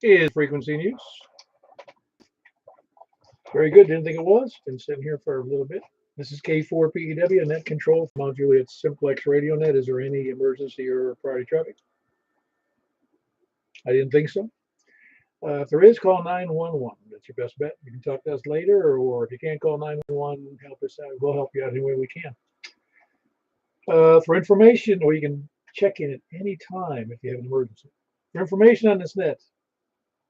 Is frequency in use? Very good. Didn't think it was. Been sitting here for a little bit. This is K4PEW, net control from Mount Juliet Simplex Radio Net. Is there any emergency or priority traffic? I didn't think so. If there is, call 911. That's your best bet. You can talk to us later, or if you can't call 911, help us out. We'll help you out any way we can. For information, or you can check in at any time if you have an emergency. For information on this net,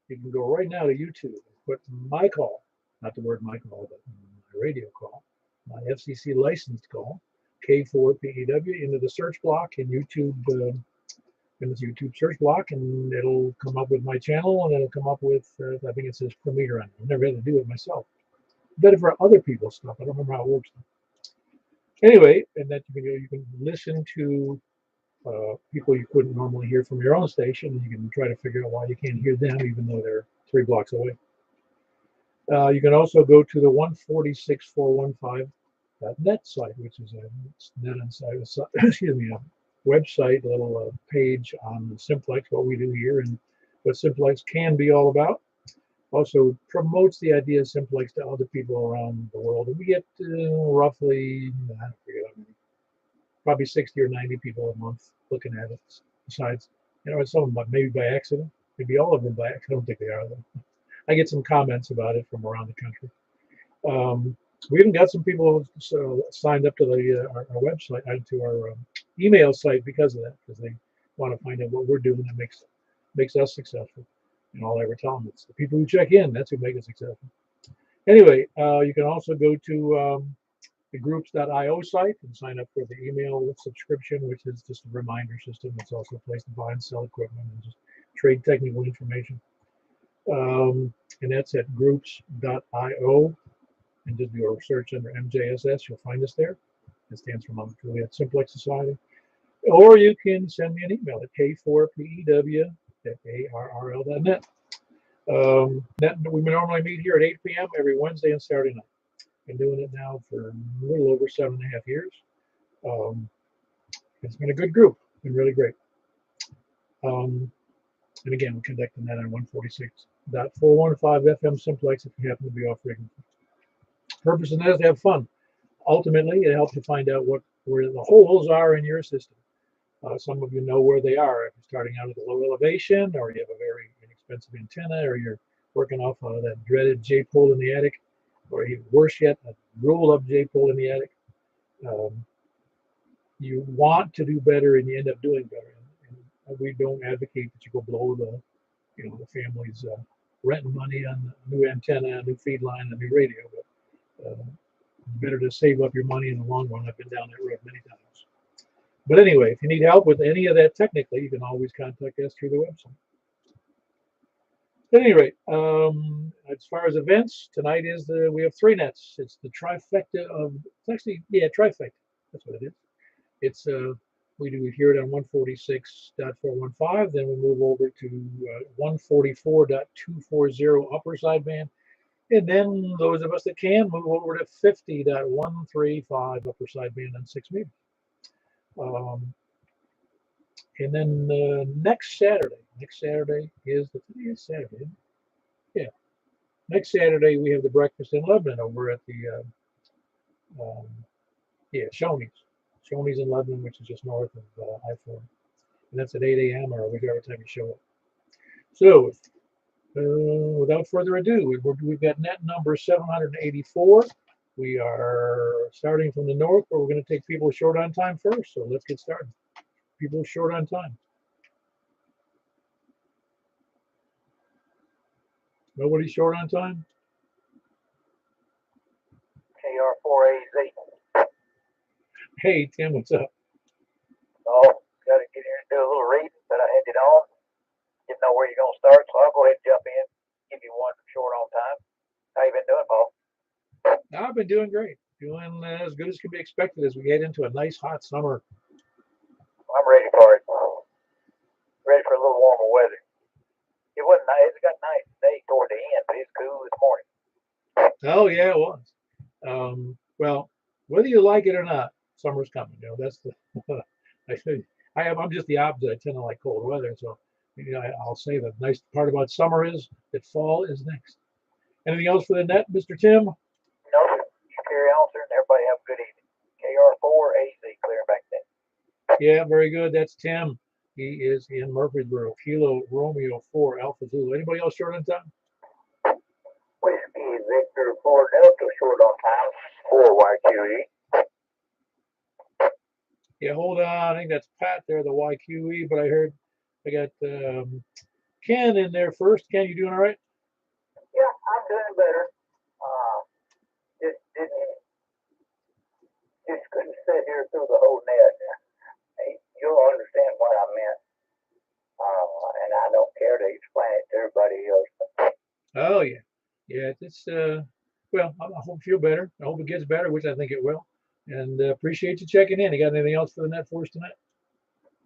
you can go right now to YouTube and put my call, not the word my call, but my radio call, my FCC licensed call, K4PEW, into the search block in YouTube, in this YouTube search block, and it'll come up with my channel, and it'll come up with, I think it says Premier on it. I've never had to do it myself. Better for other people's stuff. I don't remember how it works. Anyway, and that you can listen to people you couldn't normally hear from your own station. You can try to figure out why you can't hear them, even though they're 3 blocks away. You can also go to the 146415.net site, which is a net inside, excuse me, a website, a little page on Simplex, what we do here, and what Simplex can be all about. Also promotes the idea of Simplex to other people around the world. And we get roughly, I don't forget how many, probably 60 or 90 people a month looking at it. Besides, some of them maybe by accident, maybe all of them by accident. I don't think they are though. I get some comments about it from around the country. We even got some people signed up to our website, to our email site because of that, because they want to find out what we're doing that makes us successful. And all I ever tell them, it's the people who check in, that's who make us successful. Anyway, you can also go to the groups.io site and sign up for the email subscription, which is just a reminder system. It's also a place to buy and sell equipment and just trade technical information. And that's at groups.io. And just do a search under MJSS. You'll find us there. It stands for Mount Juliet Simplex Society. Or you can send me an email at k4pew@arrl.net. We normally meet here at 8 p.m. every Wednesday and Saturday night. Been doing it now for a little over 7.5 years. It's been a good group. It's been really great. And again, we're conducting that on 146.415 FM Simplex if you happen to be off frequency. Purpose of that is to have fun. Ultimately, it helps you find out where the holes are in your system. Some of you know where they are. If you're starting out at a low elevation, or you have a very inexpensive antenna, or you're working off of that dreaded J-pole in the attic, or even worse yet, a roll-up J-pole in the attic. You want to do better, and you end up doing better. And we don't advocate that you go blow the family's rent money on a new antenna, a new feed line, a new radio. But better to save up your money in the long run. I've been down that road many times. But anyway, if you need help with any of that technically, you can always contact us through the website. At any rate, as far as events, tonight we have 3 nets. It's the trifecta of, trifecta. That's what it is. It's we do hear it on 146.415, then we move over to 144.240 upper sideband, and then those of us that can move over to 50.135 upper sideband on 6 meters. And then next Saturday is today's Saturday. Yeah. Next Saturday we have the breakfast in Lebanon over at the Shoney's in Lebanon, which is just north of I-4. And that's at 8 a.m. or whichever time you show up. So without further ado, we've got net number 784. We are starting from the north, but we're going to take people short on time first. So let's get started. People short on time. Nobody short on time? KR4AZ. Hey, Tim, what's up? Oh, got to get here and do a little reading, but I had it on. Didn't know where you're going to start, so I'll go ahead and jump in, give you one short on time. How you been doing, Paul? I've been doing great. Doing as good as can be expected as we get into a nice hot summer. I'm ready for it. Ready for a little warmer weather. It wasn't nice. It got nice today toward the end, but it's cool this morning. Oh yeah, it was. Well, whether you like it or not, summer's coming. That's the. I'm just the opposite. I tend to like cold weather, so You know, I'll say the nice part about summer is that fall is next. Anything else for the net, Mr. Tim? No, you carry on, sir, and everybody have a good evening. KR4AZ, clear back then. Yeah, very good. That's Tim. He is in Murfreesboro. Kilo Romeo 4 Alpha Zulu. Anybody else short on time? Whiskey Victor 4 Delta, short on time, 4YQE. Yeah, hold on. I think that's Pat there, the YQE, but I heard I got Ken in there first. Ken, you doing all right? Yeah, I'm doing better. Just couldn't sit here through the whole net. You'll understand what I meant. And I don't care to explain it to everybody else. Oh yeah, yeah. It's well, I hope you feel better. I hope it gets better, which I think it will. And appreciate you checking in. You got anything else for the net for us tonight?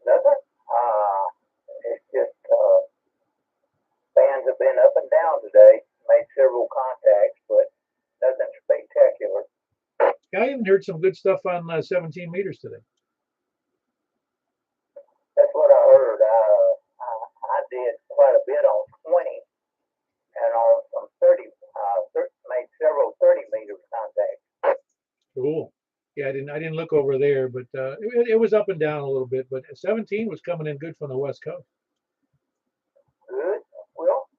Nothing. It's just fans have been up and down today. Made several contacts, but nothing spectacular. Yeah, I even heard some good stuff on 17 meters today. That's what I heard. I did quite a bit on 20 and on some 30, made several 30-meter contacts. Cool. Yeah, I didn't look over there, but it was up and down a little bit. But 17 was coming in good from the West Coast. Good. Well,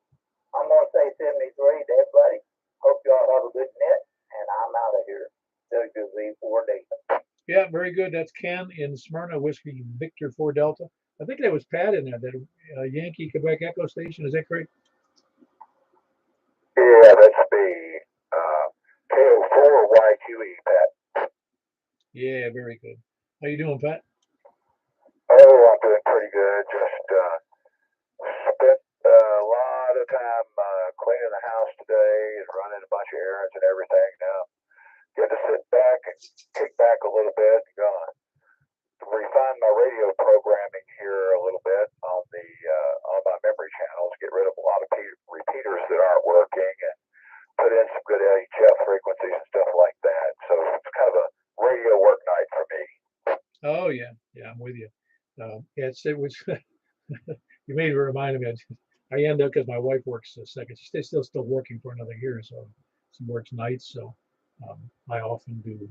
I'm going to say 73 to everybody. Hope y'all have a good net, and I'm out of here. WZ4D. Yeah, very good. That's Ken in Smyrna, Whiskey Victor 4 Delta. I think that was Pat in there, that Yankee Quebec Echo station. Is that correct? Yeah, that's the KO4YQE, Pat. Yeah, very good. How you doing, Pat? Oh, I'm doing pretty good. Just spent a lot of time cleaning the house today and running a bunch of errands and everything. Now, get to sit back and kick back a little bit and go refine my radio programming here a little bit on my memory channels. Get rid of a lot of repeaters that aren't working and put in some good LHF frequencies and stuff like that. So it's kind of a radio work night for me. Oh yeah, yeah, I'm with you. Yes, it was. You made it remind me. I end up because my wife works a second. She's still working for another year, so she works nights. So I often do.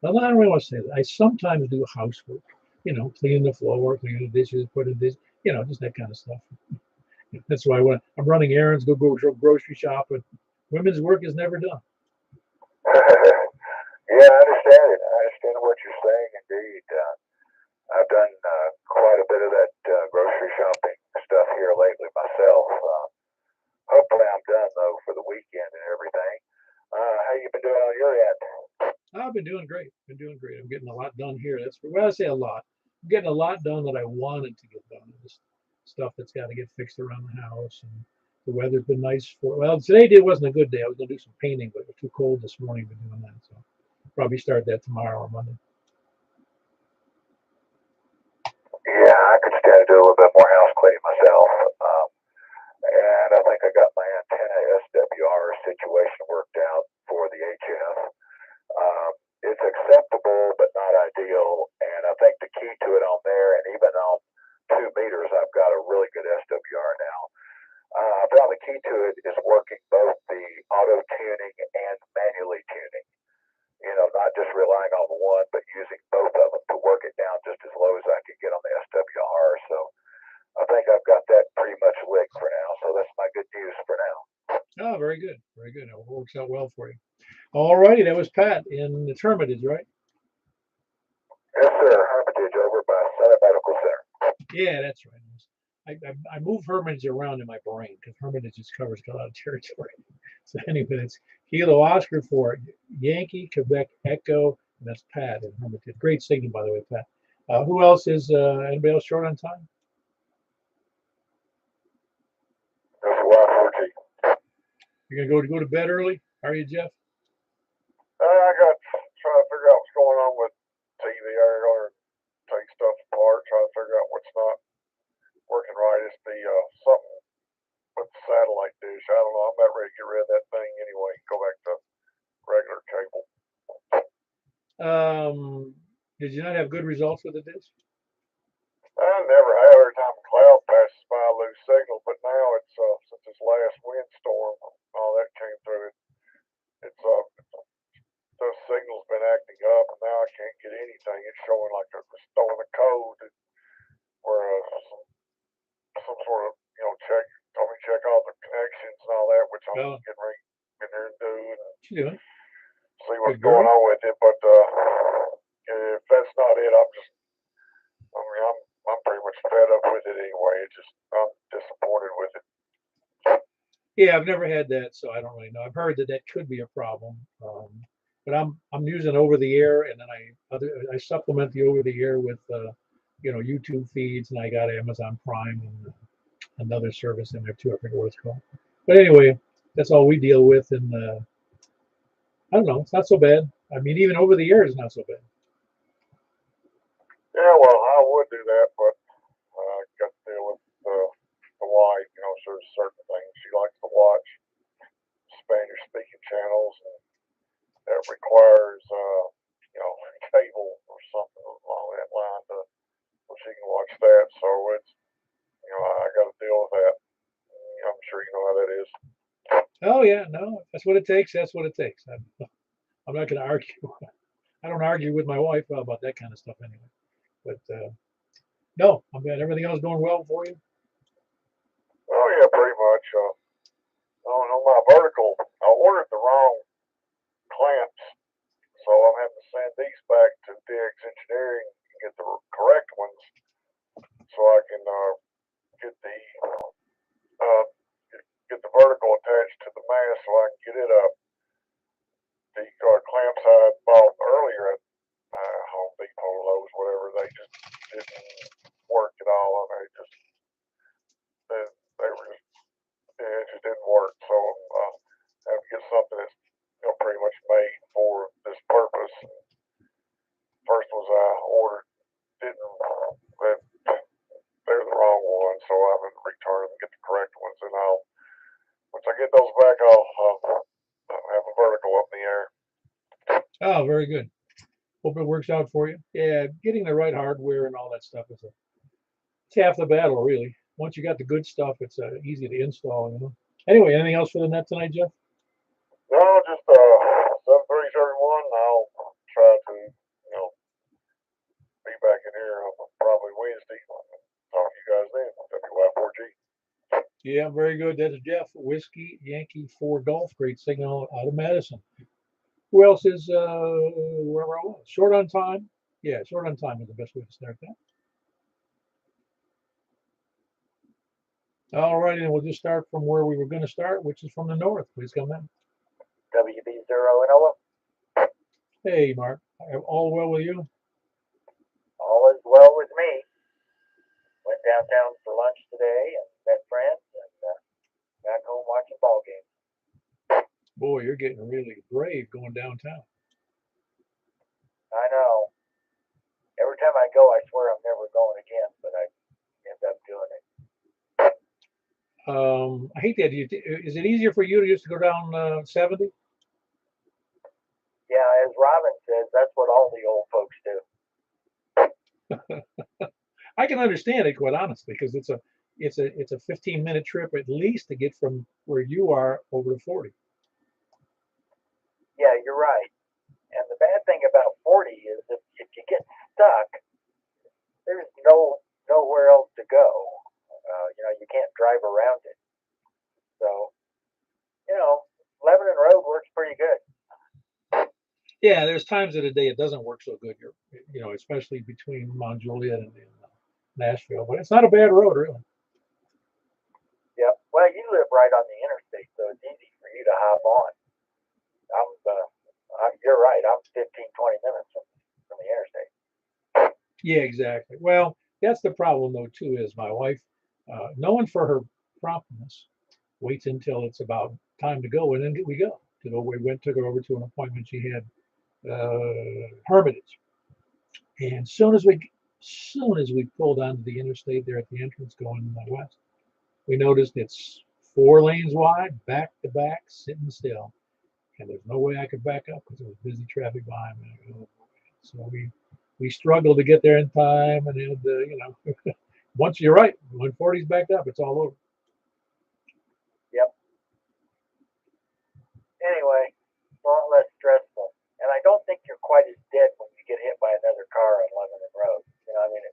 Well, I don't really want to say that. I sometimes do housework. You know, clean the floor, clean the dishes, put in this. You know, just that kind of stuff. That's why when I'm running errands, go grocery shopping. Women's work is never done. Yeah, I understand it. I understand what you're saying. Indeed, I've done quite a bit of that grocery shopping stuff here lately myself. Hopefully, I'm done though for the weekend and everything. How you been doing on your end? I've been doing great. Been doing great. I'm getting a lot done here. That's well, I say a lot. I'm getting a lot done that I wanted to get done. Just stuff that's got to get fixed around the house. And the weather's been nice for. Well, today wasn't a good day. I was gonna do some painting, but it was too cold this morning to do that. So probably start that tomorrow or Monday. Yeah, I could stand to do a little bit more house cleaning myself. And I think I got my antenna SWR situation worked out for the HF. It's acceptable, but not ideal. And I think the key to it on there, and even on 2 meters, I've got a really good SWR now. I found the key to it is working both the auto tuning and manually tuning. You know, not just relying on the one, but using both of them to work it down just as low as I can get on the SWR. So I think I've got that pretty much licked for now. So that's my good news for now. Oh, very good. Very good. It works out well for you. All righty. That was Pat in the Hermitage, right? Yes, sir. Hermitage over by Center Medical Center. Yeah, that's right. I move Hermitage around in my brain because Hermitage just covers a lot of territory. So anyway, it's Kilo Oscar for Yankee Quebec Echo, and that's Pat in Hermitage. Great signal, by the way, Pat. Who else is anybody else short on time? That's Y4G. You're gonna go to bed early? How are you, Jeff? I got trying to figure out what's going on with TV. I gotta take stuff apart, trying to figure out what's not working right. It's the something with the satellite dish. I don't know. I'm about ready to get rid of that thing anyway. Go back to regular cable. Did you not have good results with the disc? I never have. Every time a cloud passes by, I lose new signal. But now it's since this last windstorm, all that came through. It's the signal's been acting up, and now I can't get anything. It's showing like it's throwing a code where some sort of check. Told me check all the connections and all that, which I'm getting ready to get there and do and see what's going on with it. But if that's not it, I'm pretty much fed up with it anyway. I'm disappointed with it. Yeah, I've never had that, so I don't really know. I've heard that could be a problem, but I'm using over the air, and then I supplement the over the air with YouTube feeds, and I got Amazon Prime and another service in there too. I forget what it's called. But anyway, that's all we deal with, and I don't know. It's not so bad. I mean, even over the air is not so bad. Yeah, well, I would do that, but I got to deal with the wife. There's certain things she likes to watch, Spanish speaking channels, and that requires cable or something along that line so she can watch that. So it's I got to deal with that. I'm sure you know how that is. Oh yeah, no, that's what it takes. That's what it takes. I'm not going to argue. I don't argue with my wife about that kind of stuff anyway. But no, I'm glad everything else going well for you. Oh yeah, pretty much. On my vertical, I ordered the wrong clamps, so I'm having to send these back to DX Engineering and get the correct ones, so I can get the get the vertical attached to the mast, so I can get it up. The clamps I bought earlier at Home Depot, Lowe's, whatever, they just didn't work at all. I mean, it just didn't work. So I have to get something that's pretty much made for this purpose. First ones I ordered they're the wrong ones, so I'm going to return them and get the correct ones, and once I get those back, I'll have a vertical up in the air. Oh, very good. Hope it works out for you. Yeah, getting the right hardware and all that stuff it's half the battle, really. Once you got the good stuff, it's easy to install. Anyway, anything else for the net tonight, Jeff? No, just 7-3-everyone. I'll try to be back in here probably Wednesday. Talk to you guys then. WY4G. Yeah, very good. That's Jeff, Whiskey Yankee 4 Golf. Great signal out of Madison. Who else is wherever I was? Short on time. Yeah, short on time is the best way to start that. All right, and we'll just start from where we were going to start, which is from the north. Please come in. WB0 Noah. Hey, Mark. All well with you? All is well with me. Went downtown for lunch today and met friends and back home watching ball games. Boy, you're getting really brave going downtown. I know. Every time I go, I swear I'm never going again, but I end up doing it. I hate that. Is it easier for you to just go down 70? Yeah, as Robin says, that's what all the old folks do. I can understand it, quite honestly, because it's a 15-minute trip at least to get from where you are over to 40. Yeah, you're right. And the bad thing about 40 is if you get stuck, there's nowhere else to go. You can't drive around it. So, Lebanon Road works pretty good. Yeah, there's times of the day it doesn't work so good. Especially between Mount Juliet and Nashville, but it's not a bad road, really. Yeah. Well, you live right on the interstate, so it's easy for you to hop on. You're right. I'm 15, 20 minutes from the interstate. Yeah, exactly. Well, that's the problem, though, too, is my wife, knowing for her promptness, waits until it's about time to go, and then we go. We took her over to an appointment she had, Hermitage, and soon as we pulled onto the interstate there at the entrance going west, we noticed it's 4 lanes wide, back to back, sitting still, and there's no way I could back up because there was busy traffic behind me. So we struggled to get there in time, and Once you're right, when 40's backed up, it's all over. Yep. Anyway, a lot less stressful. And I don't think you're quite as dead when you get hit by another car on Lebanon Road. You know, I mean,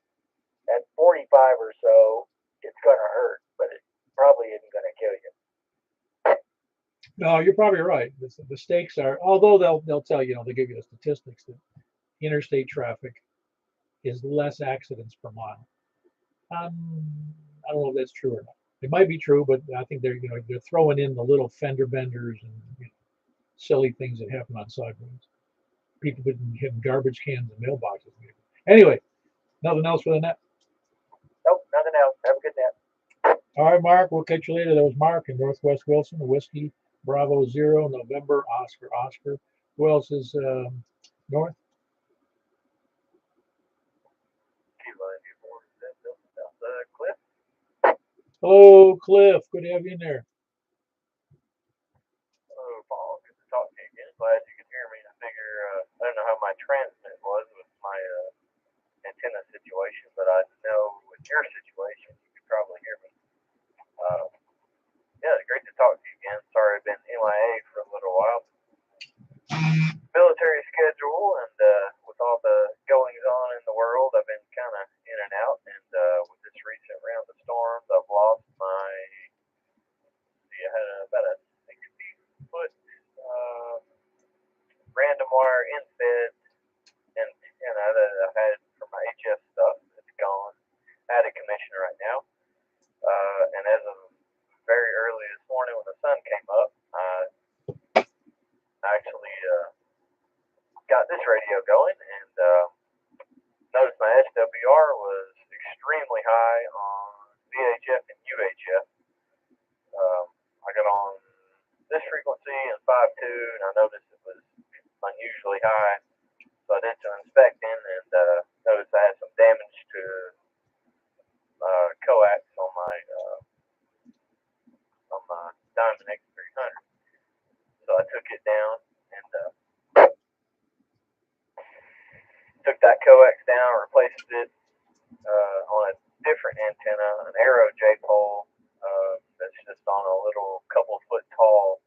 at 45 or so, it's going to hurt, but it probably isn't going to kill you. No, you're probably right. The stakes are, although they'll tell you, they give you the statistics that interstate traffic is less accidents per mile. I don't know if that's true or not. It might be true, but I think they're throwing in the little fender benders and silly things that happen on side roads. People hitting garbage cans and mailboxes. Anyway, nothing else for the net. Nope, nothing else. Have a good net. All right, Mark. We'll catch you later. That was Mark in Northwest Wilson, the Whiskey Bravo 0, November Oscar. Who else is north? Cliff. Hello, Cliff. Good to have you in there. Hello, Paul. Good to talk to you again. Glad you can hear me. I figure I don't know how my transmit was with my antenna situation, but I know with your situation, you could probably hear me. Yeah, it's great to talk to you again. Sorry I've been MIA for a little while. Military schedule and with all the goings on in the world, I've been kind of in and out. And with this recent round of storms, I've lost my. I had about a 60-foot random wire infed antenna that I had for my HF stuff. It's gone. Out of commission right now. And as of very early this morning when the sun came up, I actually got this radio going and noticed my SWR was extremely high on VHF and UHF. I got on this frequency and 5.2, and I noticed it was unusually high. So I did some inspecting and noticed I had some damage to coax on my Diamond X300. So I took it down and took that coax down, replaced it on a different antenna, an Arrow J-pole that's just on a little couple foot tall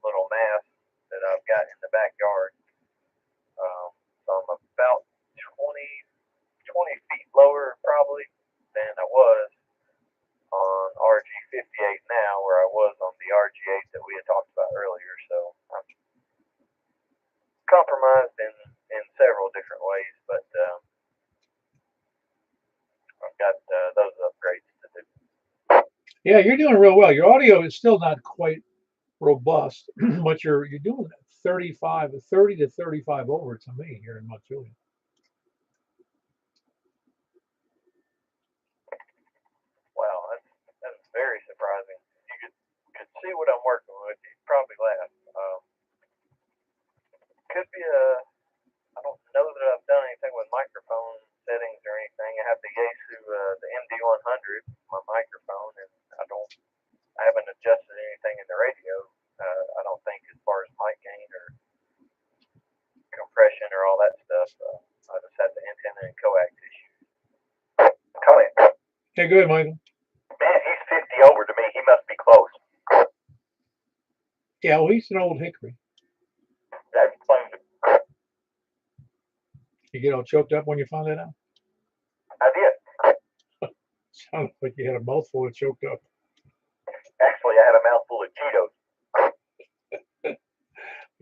little mast that I've got in the backyard. So I'm about 20 feet lower probably than I was on RG58 now, where I was on the RG8 that we had talked about earlier. So I'm compromised in several different ways, but I've got those upgrades to do. Yeah, you're doing real well. Your audio is still not quite robust, but you're doing 30 to 35 over to me here in Montjulia. Wow, that's very surprising. You could see what I'm working with, you'd probably laugh. Could be I don't know that I've done anything with microphone settings or anything. I have the Yaesu, the MD100, my microphone, and I haven't adjusted anything in the radio. I don't think as far as mic gain or compression or all that stuff. I just have the antenna and coax issues. Come in. Hey, good, Michael. Man, he's 50 over to me. He must be close. Yeah, well, he's an old hickory. That explains it. You get all choked up when you found that out? I did. Sounds like you had a mouthful of choked up. Actually, I had a mouthful of Cheetos.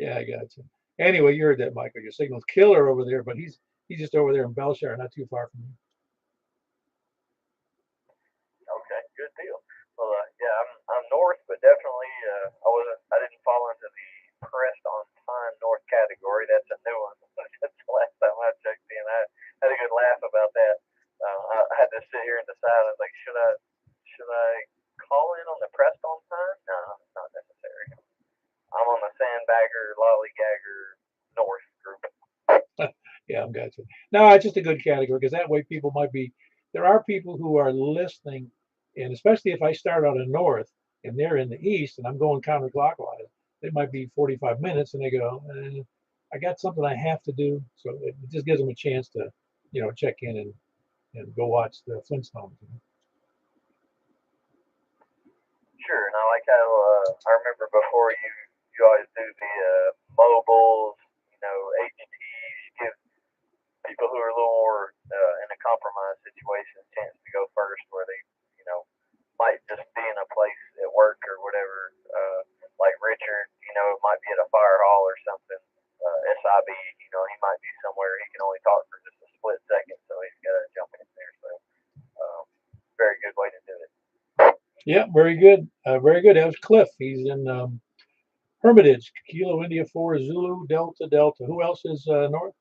Yeah, I got you. Anyway, you heard that, Michael. Your signal's killer over there, but he's just over there in Belshire, not too far from you. Okay, good deal. Well, yeah, I'm north, but definitely I didn't fall into the pressed on time north category. That's a new one. That's the last time I checked in. I had a good laugh about that. I had to sit here and decide. I was like, should I call in on the pressed on time? No, it's not necessary. I'm on the sandbagger, lollygagger north group. Yeah, I've got you. No, it's just a good category because that way people might be. There are people who are listening, and especially if I start out in north and they're in the east and I'm going counterclockwise, it might be 45 minutes, and they go, I got something I have to do. So it just gives them a chance to, check in and and go watch the Flintstones. Sure, and I like how I remember before you always do the mobiles, HTs, give people who are a little more in a compromised situation a chance to go first, where they might just be in a place at work or whatever. Like Richard, might be at a fire hall or something. SIB, he might be somewhere he can only talk for just a split second, so he's got to jump in there. So, very good way to do it. Yeah, very good. Very good. That was Cliff. He's in Hermitage, Kilo India 4, Zulu, Delta, Delta. Who else is north?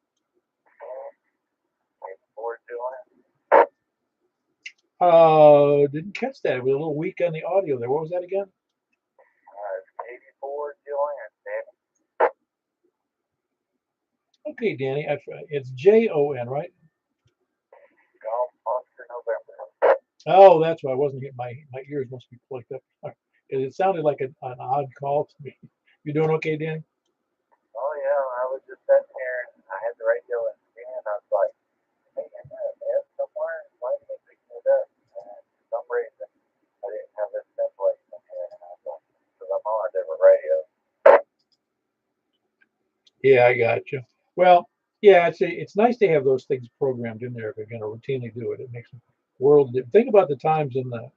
Didn't catch that. It was a little weak on the audio there. What was that again? 84 Juliet, Danny. Okay, Danny. It's Jon, right? Golf Oscar November. Oh, that's why I wasn't hitting my ears must be plugged up. It sounded like an odd call to me. You doing okay, Danny? Oh yeah, I was just sitting here and I had the radio in and I was like, hey, I got a bed somewhere. Why didn't they pick it up? And for some reason, I didn't have this template in here, and I was like, because I'm on a different radio. Yeah, I got you. Well, yeah, it's nice to have those things programmed in there if you're going to routinely do it. It makes a world. Think about the times in the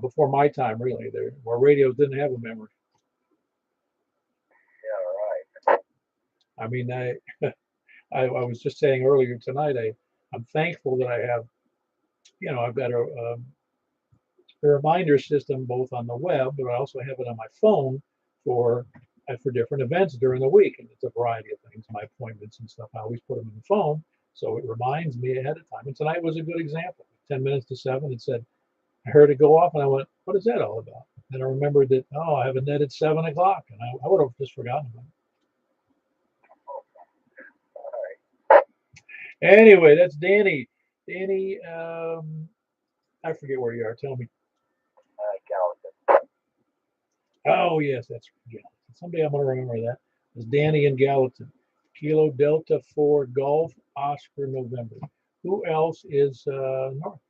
before my time really, there where radios didn't have a memory. Yeah, right. I mean, I was just saying earlier tonight, I'm thankful that I have, I've got a reminder system both on the web, but I also have it on my phone for for different events during the week, and it's a variety of things, my appointments and stuff. I always put them in the phone, so it reminds me ahead of time. And tonight was a good example. 10 minutes to 7, it said I heard it go off, and I went, "What is that all about?" And I remembered that I have a net at 7 o'clock, and I would have just forgotten about All right. it. Anyway, that's Danny. Danny, I forget where you are. Tell me. Gallatin. Oh, yes, that's Gallatin. Someday I'm going to remember that. It's Danny and Gallatin. Kilo Delta 4 Golf Oscar November. Who else is north?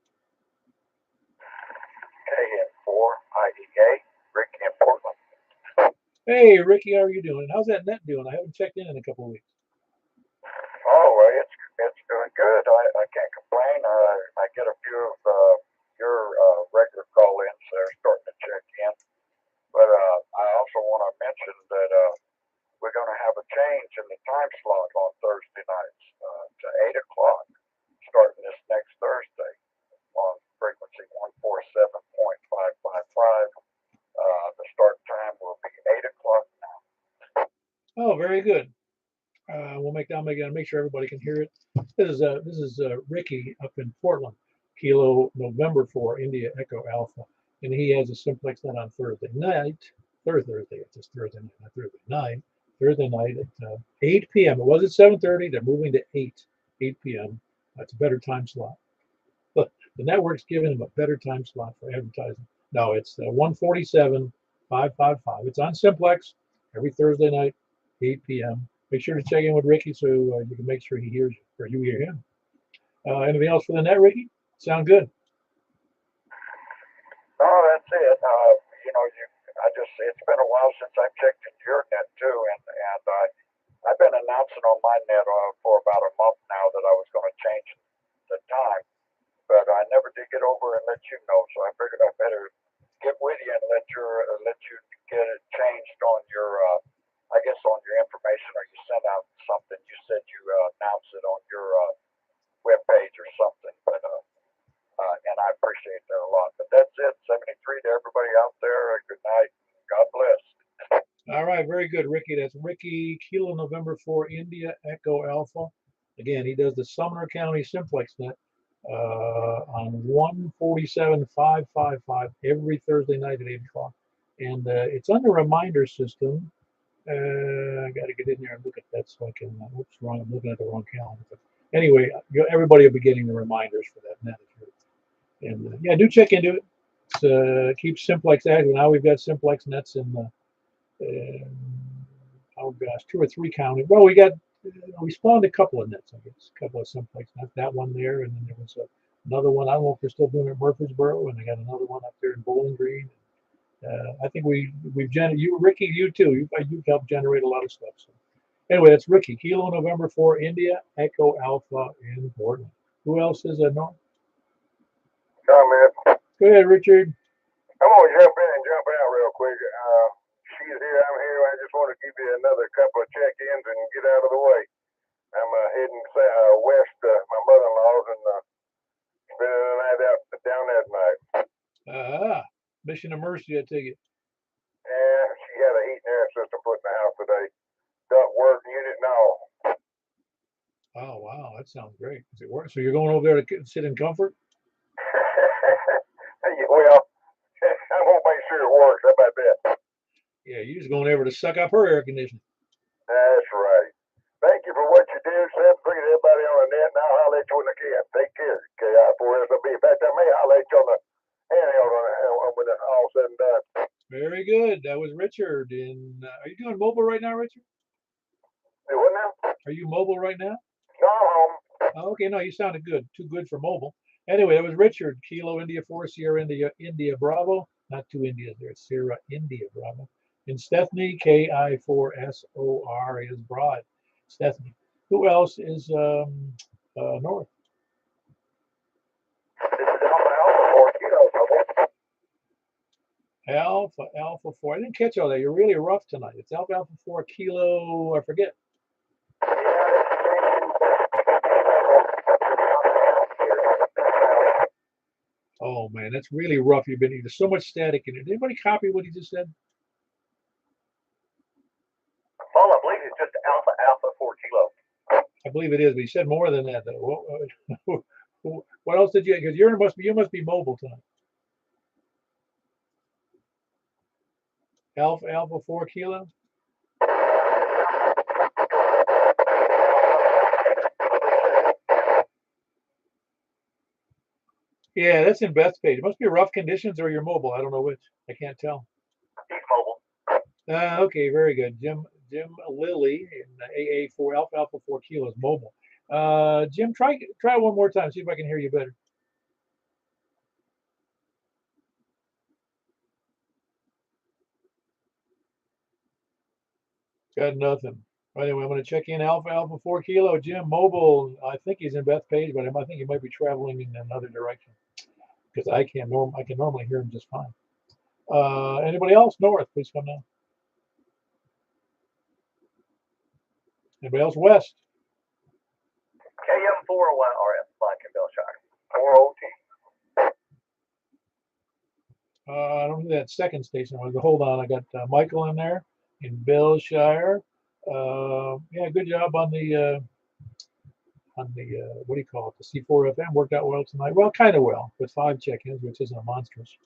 KN4 IDA, Ricky in Portland. Hey, Ricky, how are you doing? How's that net doing? I haven't checked in a couple of weeks. Oh, well, it's doing good. I can't complain. I get a few of your regular call-ins that are starting to check in. But I also want to mention that we're going to have a change in the time slot on Thursday nights to 8 o'clock, starting this next Thursday on frequency 147.555. The start time will be 8 o'clock now. Oh, very good. Make sure everybody can hear it. This is Ricky up in Portland, Kilo November 4 India Echo Alpha, and he has a simplex net on Thursday night. Thursday, it's just Thursday night, not Thursday night. Thursday night at 8 p.m. It was at 7:30. They're moving to 8 p.m. That's a better time slot. But the network's giving them a better time slot for advertising. No, it's 147.555. It's on Simplex every Thursday night, 8 p.m. Make sure to check in with Ricky so you can make sure he hears you or you hear him. Anything else for the net, Ricky? Sound good? No, that's it. It's been a while since I checked into your net too, and I've been announcing on my net for about a month now that I was going to change the time, but I never did get over and let you know. So I figured I better get with you and let you get it changed on your, I guess on your information, or you sent out something. You said you announced it on your web page or something, but and I appreciate that a lot. But that's it. 73 to everybody out there. Good night. God bless. All right, very good, Ricky. That's Ricky Kilo November 4 India Echo Alpha. Again, he does the Sumner County Simplex net on 147.555 every Thursday night at 8 o'clock. And it's on the reminder system. I got to get in there and look at that so I can. Oops, wrong. I'm looking at the wrong calendar. But anyway, everybody will be getting the reminders for that net. And yeah, do check into it. Keep Simplex active. Now we've got Simplex nets in the oh gosh, 2 or 3 county. Well, we spawned a couple of nets, I guess, a couple of Simplex nets. That one there, and then there was Another one, I don't know if they're still doing it at Murfreesboro, and they got another one up there in Bowling Green. I think we've you Ricky, you too. You've helped generate a lot of stuff. So anyway, that's Ricky. Kilo November 4 India Echo Alpha in Portland. Who else is there? No. Comment. Go ahead, Richard. I'm gonna jump in and jump out real quick. She's here, I'm here. I just want to give you another couple of check-ins and get out of the way. I'm heading west to my mother-in-law's and spending the night out down that night. Mission of Mercy, I take it. Yeah, she had a heat and air system put in the house today. Duct work unit and all. Oh wow, that sounds great. Does it work? So you're going over there to sit in comfort? Well, I'm gonna make sure it works. How about that? Yeah, you're just going over to suck up her air conditioning. That's right. Thank you for what you do, Seth. Forget everybody on the net, and I'll holler at you when I can. Take care. KI4SOB. In fact, I may holler at you on the handheld when it's all said and done. Very good. That was Richard. Are you doing mobile right now, Richard? Do what now? Are you mobile right now? No, I'm home. Oh, okay, no, you sounded good. Too good for mobile. Anyway, that was Richard. Kilo India 4 Sierra India Bravo. Not two Indias there. Sierra India Bravo. And Stephanie KI4SOR is Broad. Stephanie. Who else is north? Alpha 4. I didn't catch all that. You're really rough tonight. It's Alpha 4 Kilo. I forget. Oh man, that's really rough. There's so much static in it. Did anybody copy what he just said? Well, I believe it's just Alpha 4 Kilo. I believe it is, but he said more than that though. What else did you? Because you must be mobile tonight. Alpha 4 Kilo. Yeah, that's in Beth's page. It must be rough conditions or you're mobile. I don't know which. I can't tell. He's mobile. Okay, very good. Jim Lilly in AA4 Alpha 4 Kilo is mobile. Jim, try one more time. See if I can hear you better. Got nothing. Anyway, I'm going to check in Alpha 4 Kilo. Jim mobile. I think he's in Beth's page, but I think he might be traveling in another direction because I can normally hear him just fine. Anybody else north? Please come down. Anybody else west? KM4YRF, Mike in Bellshire. 4OT. I don't know that second station. Hold on. I got Michael in there in Bellshire. Yeah, good job on the what do you call it? The C4 FM worked out well tonight. Well, kind of well with 5 check-ins, which isn't a monstrous.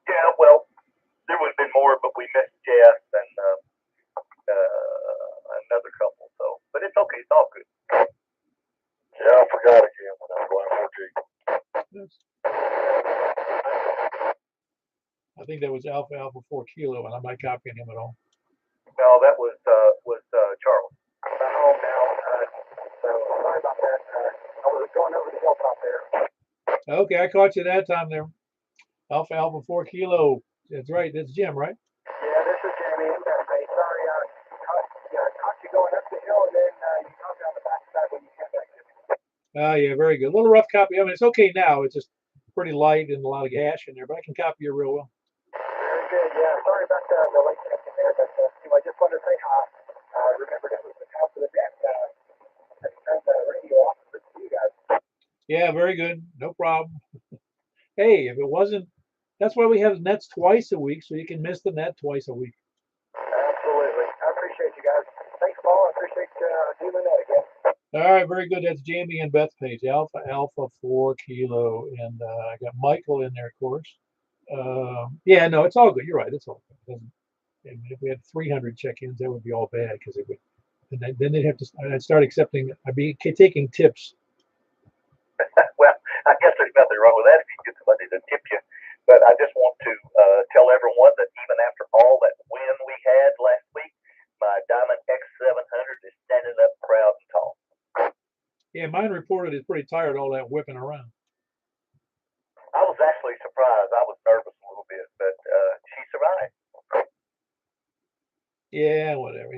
Yeah, well, there would have been more, but we missed Jeff and another couple. So, but it's okay. It's all good. Yeah, I forgot again when I was going 4G. Yes. I think that was Alpha 4 Kilo, and I'm not copying him at all. No, that was Charles. I'm home now, so sorry about that. I was going over the hilltop there. Okay, I caught you that time there. Alpha 4 Kilo. That's right. That's Jim, right? Yeah, this is Jamie. Sorry, caught you going up the hill, and then you caught me on the backside when you came back to me. Yeah, very good. A little rough copy. I mean, it's okay now. It's just pretty light and a lot of gash in there, but I can copy you real well. Very good. Yeah, sorry about the late connection there, but I just wanted to say hi. Remember, this was the top of the deck. I turned the radio off for you guys. Yeah, very good. No problem. Hey, if it wasn't, that's why we have nets twice a week, so you can miss the net twice a week. Absolutely. I appreciate you guys. Thanks, Paul. I appreciate doing that again. All right, very good. That's Jamie and Beth's page, Alpha 4 Kilo, and I got Michael in there, of course. Yeah, no, it's all good. You're right. It's all good. And if we had 300 check-ins, that would be all bad because it would. And then they'd have to. I'd start accepting. I'd be taking tips. Well, I guess there's nothing wrong with that if you get somebody to tip you. But I just want to tell everyone that even after all that win we had last week, my Diamond X700 is standing up proud and tall. Yeah, mine reported he's pretty tired all that whipping around. I was actually surprised. I was nervous a little bit, but she survived. Yeah, whatever,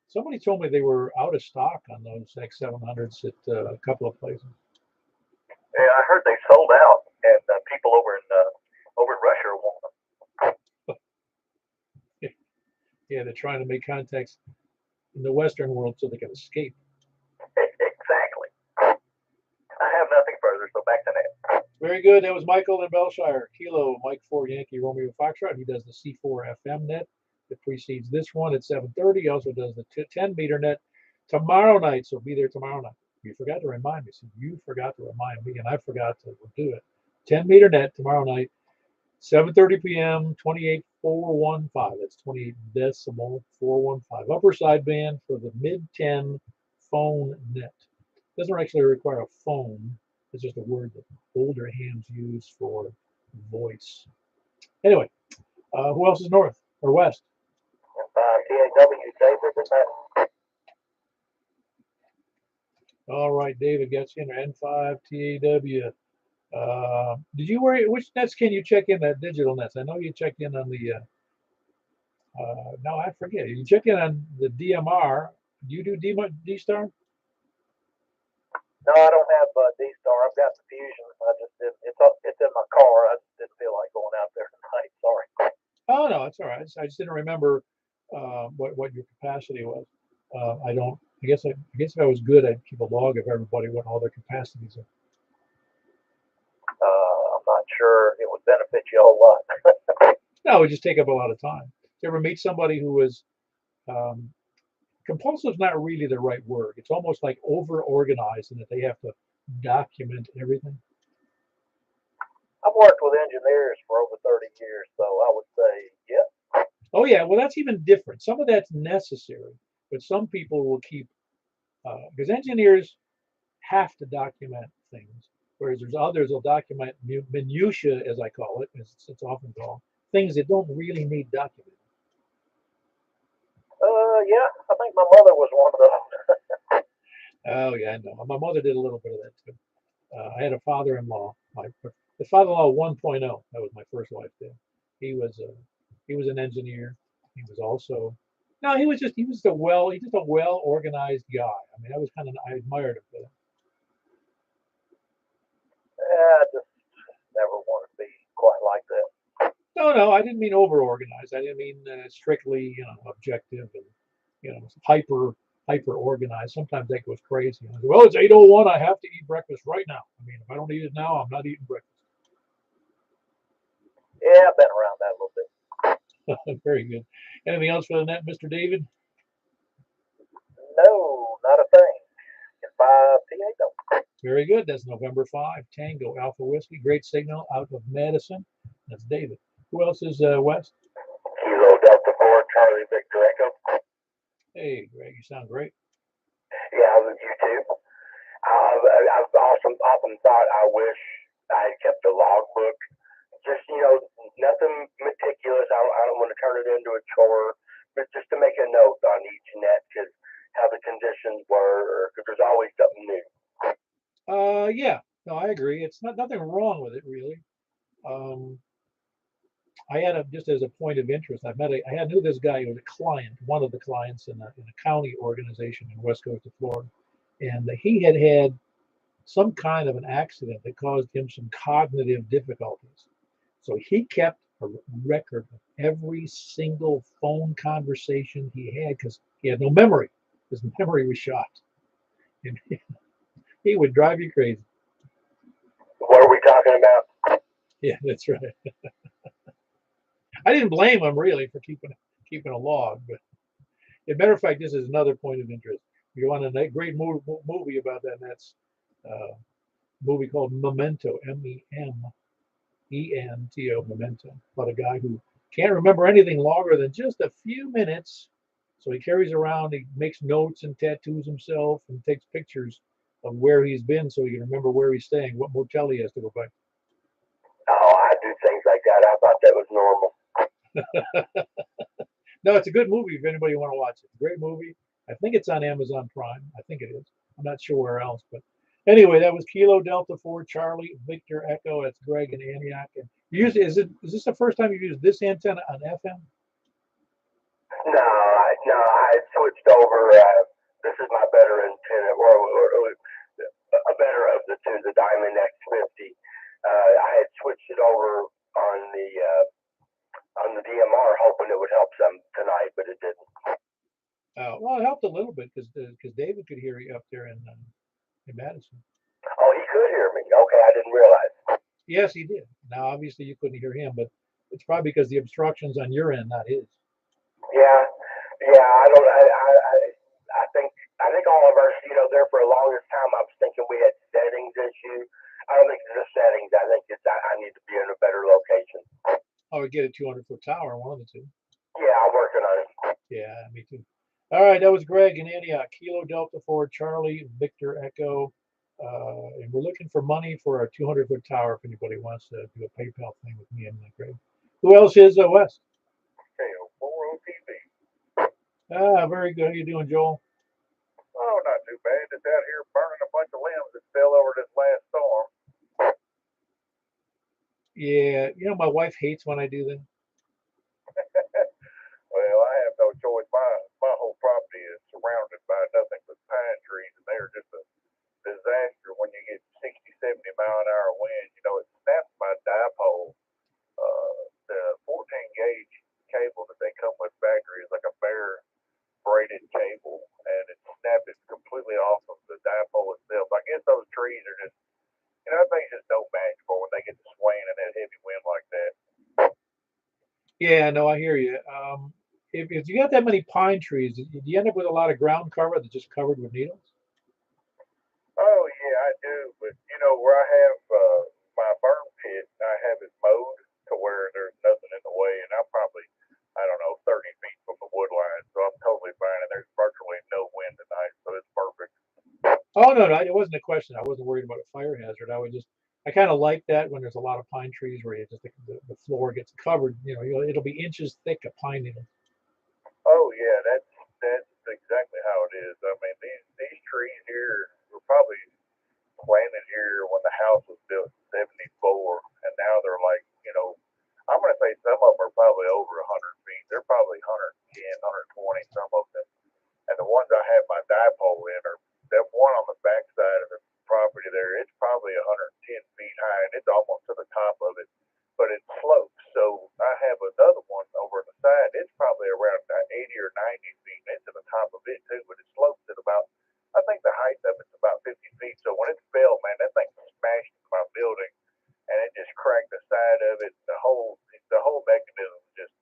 somebody told me they were out of stock on those X700s at a couple of places. Yeah, I heard they sold out, and people over in Russia want them. Yeah, they're trying to make contacts in the Western world so they can escape. Exactly. I have nothing further, so back to Ned. Very good. That was Michael in Belshire. Kilo, Mike 4, Yankee, Romeo, Foxtrot. He does the C4 FM net that precedes this one at 7:30. He also does the 10 meter net tomorrow night. So be there tomorrow night. You forgot to remind me. So you forgot to remind me, and I forgot to do it. 10 meter net tomorrow night, 7:30 p.m. 28415. That's 28 decimal 415. Upper sideband for the mid 10 phone net. Doesn't actually require a phone. It's just a word that older hands use for voice. Anyway, who else is north or west? TAW, David, All right, David gets in there. N5 TAW. Did you worry? Which nets can you check in? That digital nets. I know you checked in on the. No, I forget. You check in on the DMR. Do you do D-Star? No, I don't have D-Star. I've got the Fusion. I just did. It's in my car. I just didn't feel like going out there tonight. Sorry. Oh no, it's all right. I just didn't remember what your capacity was. I don't. I guess if I was good, I'd keep a log of everybody what all their capacities are. I'm not sure it would benefit you a whole lot. No, it would just take up a lot of time. Did you ever meet somebody who was compulsive? Is not really the right word. It's almost like over organized in that they have to document everything. I've worked with engineers for over 30 years, so I would say, yeah. Oh yeah, well that's even different. Some of that's necessary, but some people will keep because engineers have to document things, whereas there's others will document minutia, as I call it, as it's often called, things that don't really need documenting. Yeah, I think my mother was one of those. Oh yeah, I know. My mother did a little bit of that too. I had a father-in-law, the father-in-law 1.0. That was my first wife. There, he was an engineer. He was also no, he was just a well organized guy. I mean, I admired him for that. I just never want to be quite like that. No, I didn't mean over organized. I didn't mean strictly objective and hyper organized. Sometimes that goes crazy. Well, it's 8:01. I have to eat breakfast right now. I mean, if I don't eat it now, I'm not eating breakfast. Yeah, I've been around that a little bit. Very good. Anything else for the net, Mr. David? No, not a thing. It's 5 p.m. though. Very good. That's November 5, Tango Alpha Whiskey. Great signal out of Madison. That's David. Who else is west? Kilo Delta 4, Charlie Victor Echo. Hey, Greg, you sound great. Yeah, I was YouTube. I've often thought I wish I had kept a logbook. Just, nothing meticulous. I don't want to turn it into a chore, but just to make a note on each net, because how the conditions were, because there's always something new. Yeah, no, I agree. It's nothing wrong with it really. I had just as a point of interest. I knew this guy who was a client, one of the clients in a county organization in West Coast of Florida, and he had some kind of an accident that caused him some cognitive difficulties. So he kept a record of every single phone conversation he had because he had no memory. His memory was shot, and he would drive you crazy. What are we talking about? Yeah, that's right. I didn't blame him really for keeping a log, but as a matter of fact, this is another point of interest. If you want a great movie about that, that's a movie called Memento, Memento, Memento, about a guy who can't remember anything longer than just a few minutes. So he carries around, he makes notes and tattoos himself and takes pictures of where he's been so he can remember where he's staying, what motel he has to go back. Oh, I do things like that. I thought that was normal. No, it's a good movie if anybody want to watch it. Great movie. I think it's on Amazon Prime. I think it is. I'm not sure where else, but anyway, that was Kilo Delta 4 Charlie Victor Echo. It's Greg in Antioch. And is this the first time you've used this antenna on FM? No, I had switched over. This is my better antenna, or a better of the two, the Diamond X50. I had switched it over on the DMR, hoping it would help some tonight, but it didn't. Well, it helped a little bit because David could hear you up there in Madison. Oh, he could hear me. Okay, I didn't realize. Yes, he did. Now, obviously, you couldn't hear him, but it's probably because the obstructions on your end, not his. Yeah, yeah. I don't. I think. I think all of us, there for the longest time, I was thinking we had settings issue. I don't think it's the settings. I think I need to be in a better location. I would get a 200-foot tower, one of the two. Yeah, I'm working on it. Yeah, me too. All right, that was Greg in Antioch. Kilo Delta 4 Charlie Victor Echo. And we're looking for money for our 200-foot tower if anybody wants to do a PayPal thing with me and Greg. Who else is West? Okay, 4OTV. Very good. How you doing, Joel? Oh, not too bad. Just out here burning a bunch of limbs that fell over this last storm. Yeah, my wife hates when I do that. Well, I have no choice. My whole property is surrounded by nothing but pine trees, and they're just a disaster when you get 60, 70 mile an hour winds. It snaps my dipole. The 14 gauge cable that they come with factory is like a bare braided cable, and it snapped it completely off of the dipole itself. I guess those trees are just, that thing's just no match for when they get to swaying in that heavy wind like that. Yeah, no, I hear you. If you got that many pine trees, do you end up with a lot of ground cover that's just covered with needles? Oh yeah, I do. But where I have my burn pit, I have it mowed to where there's nothing in the way, and I'm probably, I don't know, 30 feet from the wood line, so I'm totally fine. And there's virtually no wind tonight, so it's perfect. Oh no, no, it wasn't a question. I wasn't worried about a fire hazard. I kind of like that when there's a lot of pine trees where you just the floor gets covered. It'll be inches thick of pine needles. Oh yeah, that's exactly how it is. I mean, these trees here were probably planted here when the house was built in '74, and now they're like, I'm going to say some of them are probably over 100 feet. They're probably 110, 120, some of them. And the ones I have my dipole in are that one on the back side of the property there. It's probably 110 feet high, and it's almost to the top of it, but it slopes. So I have another one over on the side. It's probably around 80 or 90 feet, and it's to the top of it too, but it slopes at about, I think the height of it's about 50 feet. So when it fell, man, that thing smashed my building, and it just cracked the side of it. The whole mechanism just,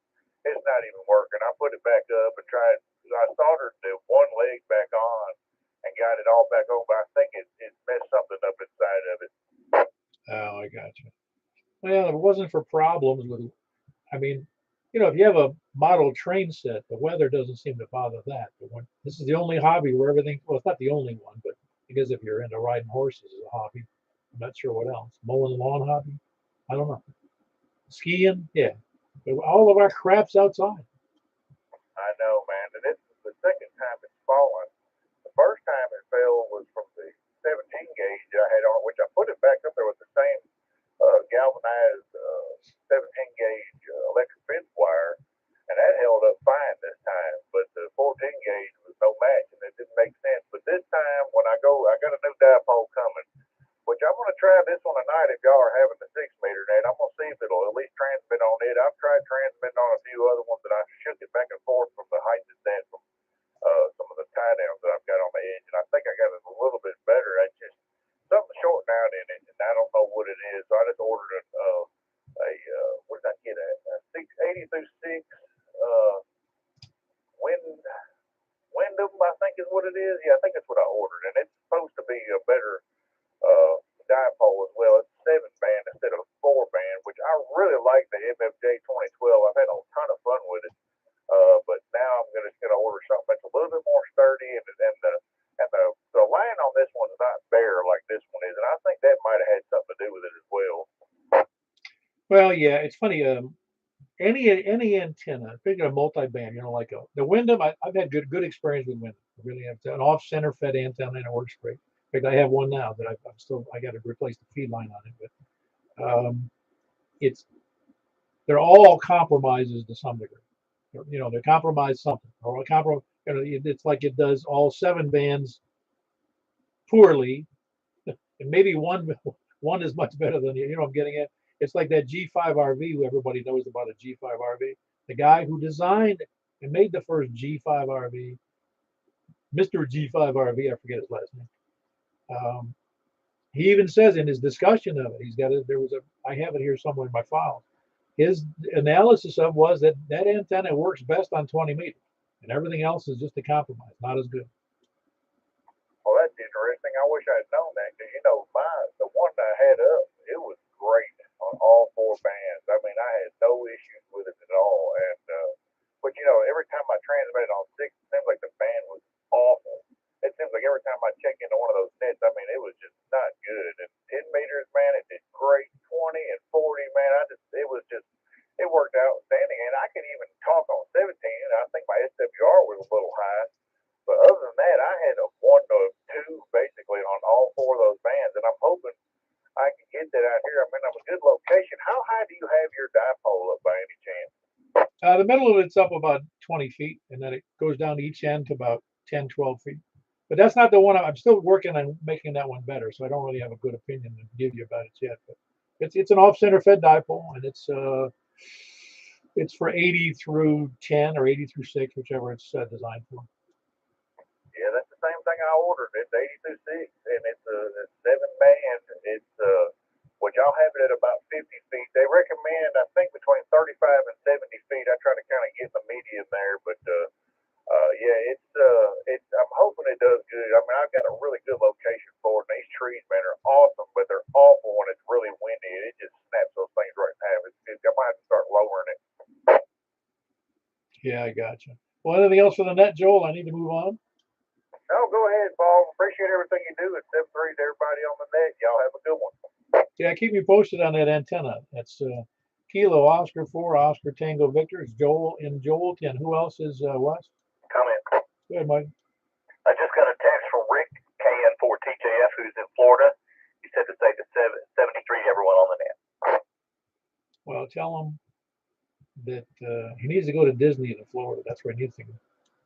it's not even working. I put it back up and tried. I soldered the one leg back on and got it all back on, but I think it messed something up inside of it. Oh, I got you. Well, if it wasn't for problems with, I mean, if you have a model train set, the weather doesn't seem to bother that. But this is the only hobby where everything, well, it's not the only one, but because if you're into riding horses as a hobby, I'm not sure what else. Mowing the lawn hobby? I don't know. Skiing? Yeah. But all of our crap's outside. I know, man, and this is the second time it's fallen. The first time it fell was from the 17 gauge I had on, which I put it back up there with the same galvanized 17 gauge electric fence wire, and that held up fine this time. But the 14 gauge was no match, and it didn't make sense. But this time, when I got a new dipole coming, which I'm going to try this one tonight if y'all are having the 6 meter net. I'm going to see if it'll at least transmit on it. I've tried transmitting on a few other ones, and I shook it back and forth from the height it's at from some of the tie downs that I've got on the edge, and I think I got it a little bit better. I just something shorting out in it, and I don't know what it is. So I just ordered what did I get at? 680 through 6 wind Wyndham, I think is what it is. Yeah, I think that's what I ordered, and it's supposed to be a better uh, dipole as well. It's 7 band instead of 4 band, which I really like the MFJ 2012. I've had a ton of fun with it. But now I'm just gonna order something that's a little bit more sturdy, and the line on this one's not bare like this one is, and I think that might have had something to do with it as well. Well, yeah, it's funny. Any antenna, picking a multi-band, like the Wyndham, I've had good experience with Wyndham. Really have an off-center fed antenna, and it works great. In fact, I have one now that I got to replace the feed line on it, but it's they're all compromises to some degree. They compromise something, or it's like it does all 7 bands poorly, and maybe one is much better than the. I'm getting it. It's like that G5RV who everybody knows about a G5RV. The guy who designed and made the first G5RV, Mr. G5RV, I forget his last name. He even says in his discussion of it, I have it here somewhere in my file. His analysis of was that antenna works best on 20 meters, and everything else is just a compromise, not as good. Well, that's interesting. I wish I had known that because the one I had up, it was great on all 4 bands. I mean, I had no issues with it at all. And but every time I transmitted on 6, it seems like the band was awful. It seems like every time I check into one of those nets, I mean, it was just not good. And 10 meters, man, it did great. 20 and 40, man, it worked outstanding. And I could even talk on 17. And I think my SWR was a little high. But other than that, I had a 1 to 2 basically on all 4 of those bands, and I'm hoping I can get that out here. I mean, I'm a good location. How high do you have your dipole up by any chance? The middle of it's up about 20 feet, and then it goes down each end to about 10, 12 feet. But that's not the one. I'm still working on making that one better, so I don't really have a good opinion to give you about it yet. But it's an off-center fed dipole, and it's for 80 through 10 or 80 through 6, whichever it's designed for. Yeah, that's the same thing I ordered. It's 82.6, and it's a 7 band. It's what y'all have it at about 50 feet. They recommend, I think, between 35 and 70 feet. I try to kind of get the medium there, but yeah, it's. I'm hoping it does good. I mean, I've got a really good location for it. And these trees, man, are awesome, but they're awful when it's really windy. It just snaps those things right in half. I might have to start lowering it. Yeah, I gotcha. Well, anything else for the net, Joel? I need to move on. No, go ahead, Paul. Appreciate everything you do. It's 7-3 to everybody on the net. Y'all have a good one. Yeah, keep me posted on that antenna. That's Kilo Oscar 4 Oscar Tango Victor. It's Joel in Joel 10. Who else is Wes? Comment. Go ahead, Mike. I just got a text from Rick KN4TJF, who's in Florida. He said to say the 73 to everyone on the net. Well, tell him that he needs to go to Disney in Florida. That's where he needs to go.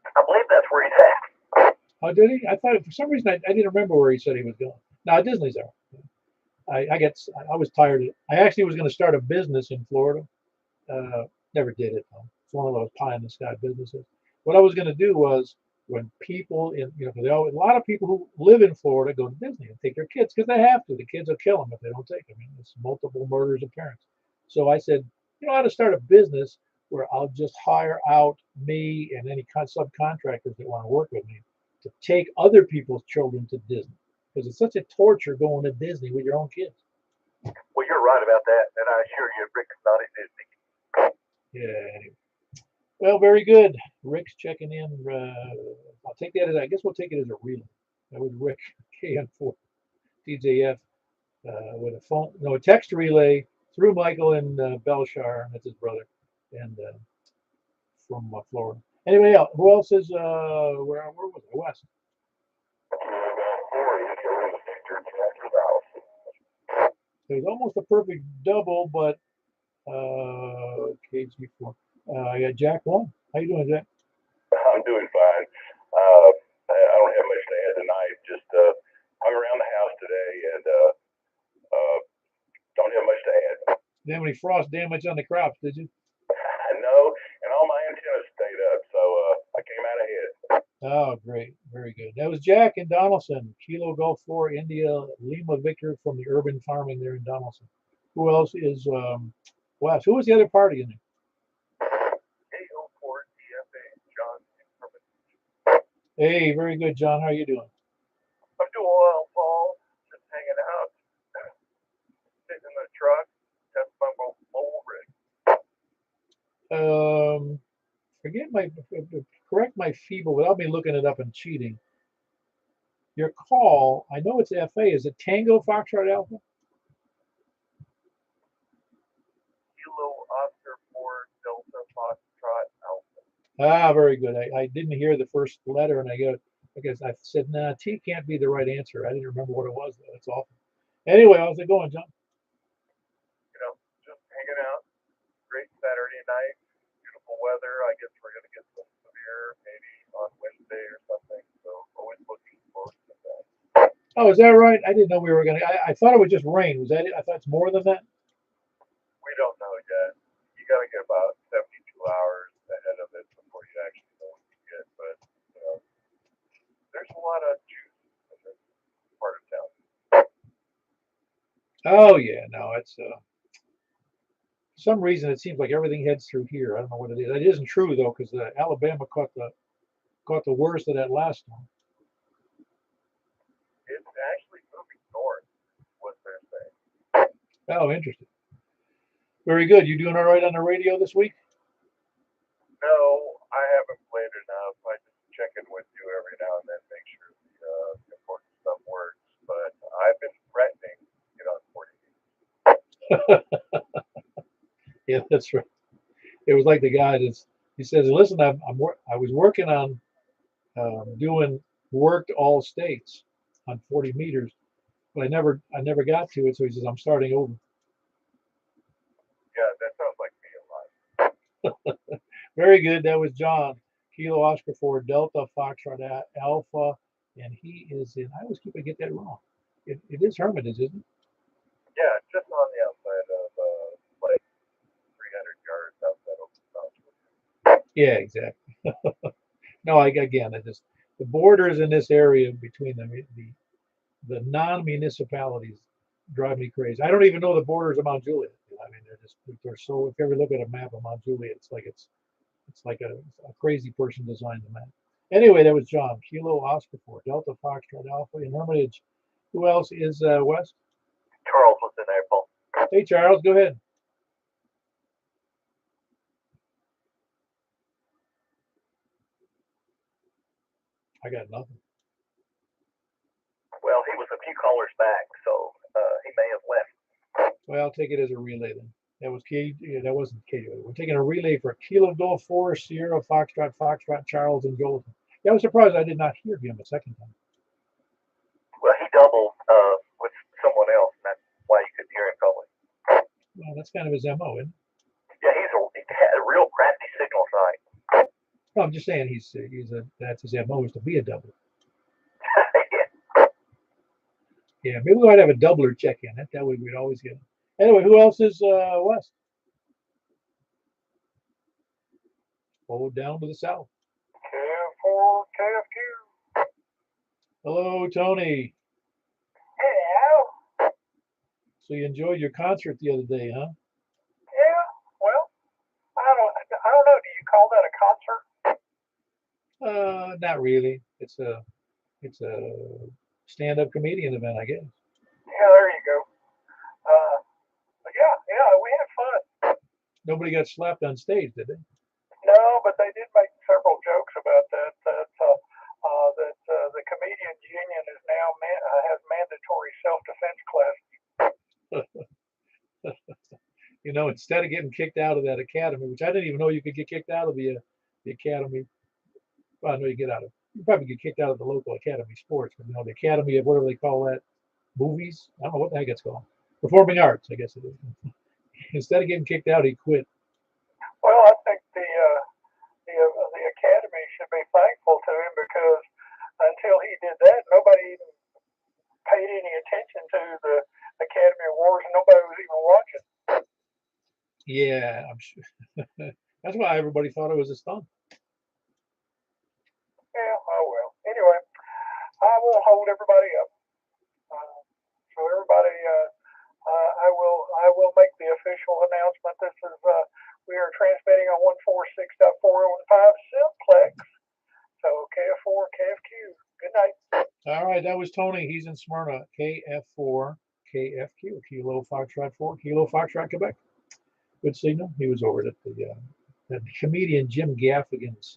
I believe that's where he's at. Oh, did he? I thought for some reason I didn't remember where he said he was going. No, Disney's there. I was tired. I actually was going to start a business in Florida. Never did it though. It's one of those pie in the sky businesses. What I was going to do was when people a lot of people who live in Florida go to Disney and take their kids because they have to. The kids will kill them if they don't take them. I mean, it's multiple murders of parents. So I said, I ought to start a business where I'll just hire out me and any subcontractors that want to work with me to take other people's children to Disney because it's such a torture going to Disney with your own kids. Well, you're right about that, and I assure you, Rick is not at Disney. Yeah. Anyway. Well, very good. Rick's checking in. I'll take that as I guess we'll take it as a relay. That was Rick KN4 TJF with a phone, no, a text relay through Michael in Belshire. That's his brother, and from Florida. Anyway, who else is where was it? West. It was almost a perfect double, but KG4. I got Jack 1. How you doing, Jack? I'm doing fine. I don't have much to add tonight. Just hung around the house today and don't have much to add. Didn't have any frost damage on the crops, did you? No, and all my antennas stayed up, so I came out ahead. Oh, great. Very good. That was Jack in Donaldson, Kilo Golf 4, India, Lima Victor from the urban farming there in Donaldson. Who else is Wes? Who was the other party in there? Hey, very good, John. How are you doing? I'm doing well, Paul. Just hanging out, sitting in the truck, testing my mobile rig. Correct my feeble without me looking it up and cheating. Your call, I know it's FA. Is it Tango Foxtrot Alpha? Kilo Oscar 4 Delta Foxtrot Alpha. Ah, very good. I didn't hear the first letter, and I got I guess I said, nah, T can't be the right answer. I didn't remember what it was, though. That's awful. Anyway, how's it going, John? Just hanging out. Great Saturday night. Beautiful weather. I guess we're going to get some severe maybe on Wednesday or something. So always looking forward to that. Oh, is that right? I didn't know we were going to. I thought it was just rain. Was that it? I thought it's more than that. We don't know yet. You got to get about 72 hours ahead of it before you actually know what you get. But there's a lot of juice in this part of town. Oh yeah, no, it's for some reason it seems like everything heads through here. I don't know what it is. It isn't true though, because Alabama caught the worst of that last one. It's actually moving north, what they're saying. Oh, interesting. Very good. You doing all right on the radio this week? No, I haven't played enough. I just check in with you every now and then, make sure the important stuff works. But I've been threatening to get on 40. Yeah, that's right. It was like the guy that's he says, "Listen, I was working on doing worked all states on 40 meters, but I never got to it." So he says, "I'm starting over." Yeah, that sounds like me a lot. Very good. That was John. Kilo Oscar 4 Delta Foxtrot Alpha, and he is in. I always keep I get that wrong. It is Hermitage, isn't it? Yeah, just on the outside of like 300 yards outside of the. Yeah, exactly. No, again, I just the borders in this area between the non-municipalities drive me crazy. I don't even know the borders of Mount Juliet. I mean, they're so. If you ever look at a map of Mount Juliet, it's like a crazy person designed the map. Anyway, that was John. Kilo Oscar 4 Delta Foxtrot Alpha in Hermitage. Who else is West? Charles was in April. Hey, Charles, go ahead. I got nothing. Well, he was a few callers back, so he may have left. Well, I'll take it as a relay then. That was K. Yeah, that wasn't K. We're taking a relay for Kilo Golf 4 Sierra Foxtrot Charles and Jolton. Yeah, I was surprised I did not hear him a second time. Well, he doubled with someone else, and that's why you couldn't hear him calling. Well, that's kind of his MO, isn't it? Yeah, he had a real crafty signal tonight. No, I'm just saying that's his MO is to be a double. Yeah. Yeah, maybe we might have a doubler check in. That way we'd always get him. Anyway, who else is West? Oh, down to the south. KF4, KFQ. Hello, Tony. Hello. So you enjoyed your concert the other day, huh? Yeah, well, I don't know. Do you call that a concert? Not really. It's a stand-up comedian event, I guess. Yeah, there you go. Yeah, we had fun. Nobody got slapped on stage, did they? No, but they did make several jokes about that. That the comedians union is now has mandatory self-defense classes. Instead of getting kicked out of that academy, which I didn't even know you could get kicked out of the academy. Well, I know you probably get kicked out of the local academy sports, but the academy of whatever they call that, movies. I don't know what the heck it's called. Performing arts, I guess it is. Instead of getting kicked out, he quit. Well, I think the academy should be thankful to him because until he did that, nobody even paid any attention to the Academy Awards, and nobody was even watching. Yeah, I'm sure. That's why everybody thought it was a stunt. Yeah, oh well. Anyway, I won't hold everybody up. So everybody, I will make the official announcement. This is we are transmitting on 146.4015 Simplex. So KF4, KFQ. Good night. All right, that was Tony. He's in Smyrna. KF4, KFQ, Kilo Foxtrot 4, Kilo Foxtrot, Quebec. Good signal. He was over at the comedian Jim Gaffigan's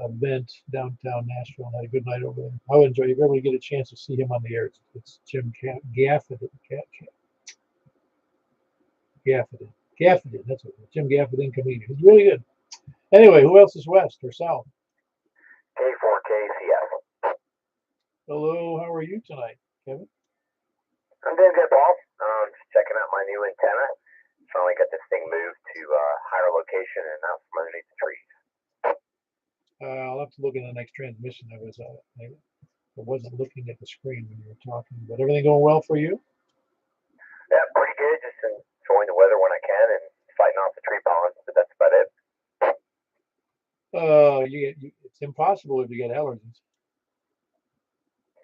event downtown Nashville and had a good night over there. I would enjoy if you ever get a chance to see him on the air. It's Jim Gaffigan. Gaffigan, that's what it is. Jim Gaffigan, comedian. He's really good. Anyway, who else is west or south? K4KC Hello, how are you tonight, Kevin? I'm doing good, Paul. Just checking out my new antenna. Finally got this thing moved to a higher location and out from underneath the trees. I'll have to look in the next transmission. I wasn't looking at the screen when you were talking, but everything going well for you? Yeah, pretty good. Just enjoying the weather when I can and fighting off the tree pollen, but that's about it. It's impossible if you get allergies.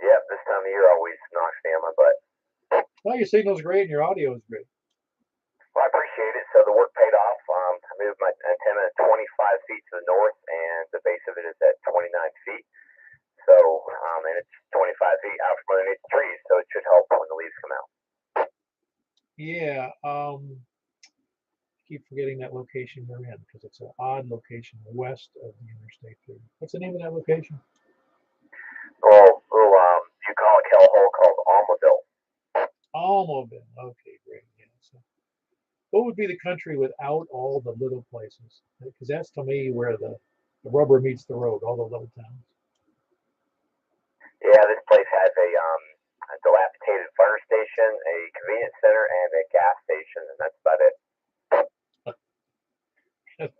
Yeah, this time of year always knocks me on my butt. Well, your signal's great and your audio is great. Well, I appreciate it. So the work paid off. I moved my antenna 25 feet to the north, and the base of it is at 29 feet. So, and it's 25 feet out from underneath the trees, so it should help when the leaves come out. Yeah, keep forgetting that location you're in because it's an odd location west of the Interstate 30. What's the name of that location? You call a hole called Almaville. Almoville. Okay, great. Yeah. So, what would be the country without all the little places? Because that's to me where the rubber meets the road, all the little towns. Yeah, this place has a dilapidated fire station, a convenience center, and a gas station, and that's about it.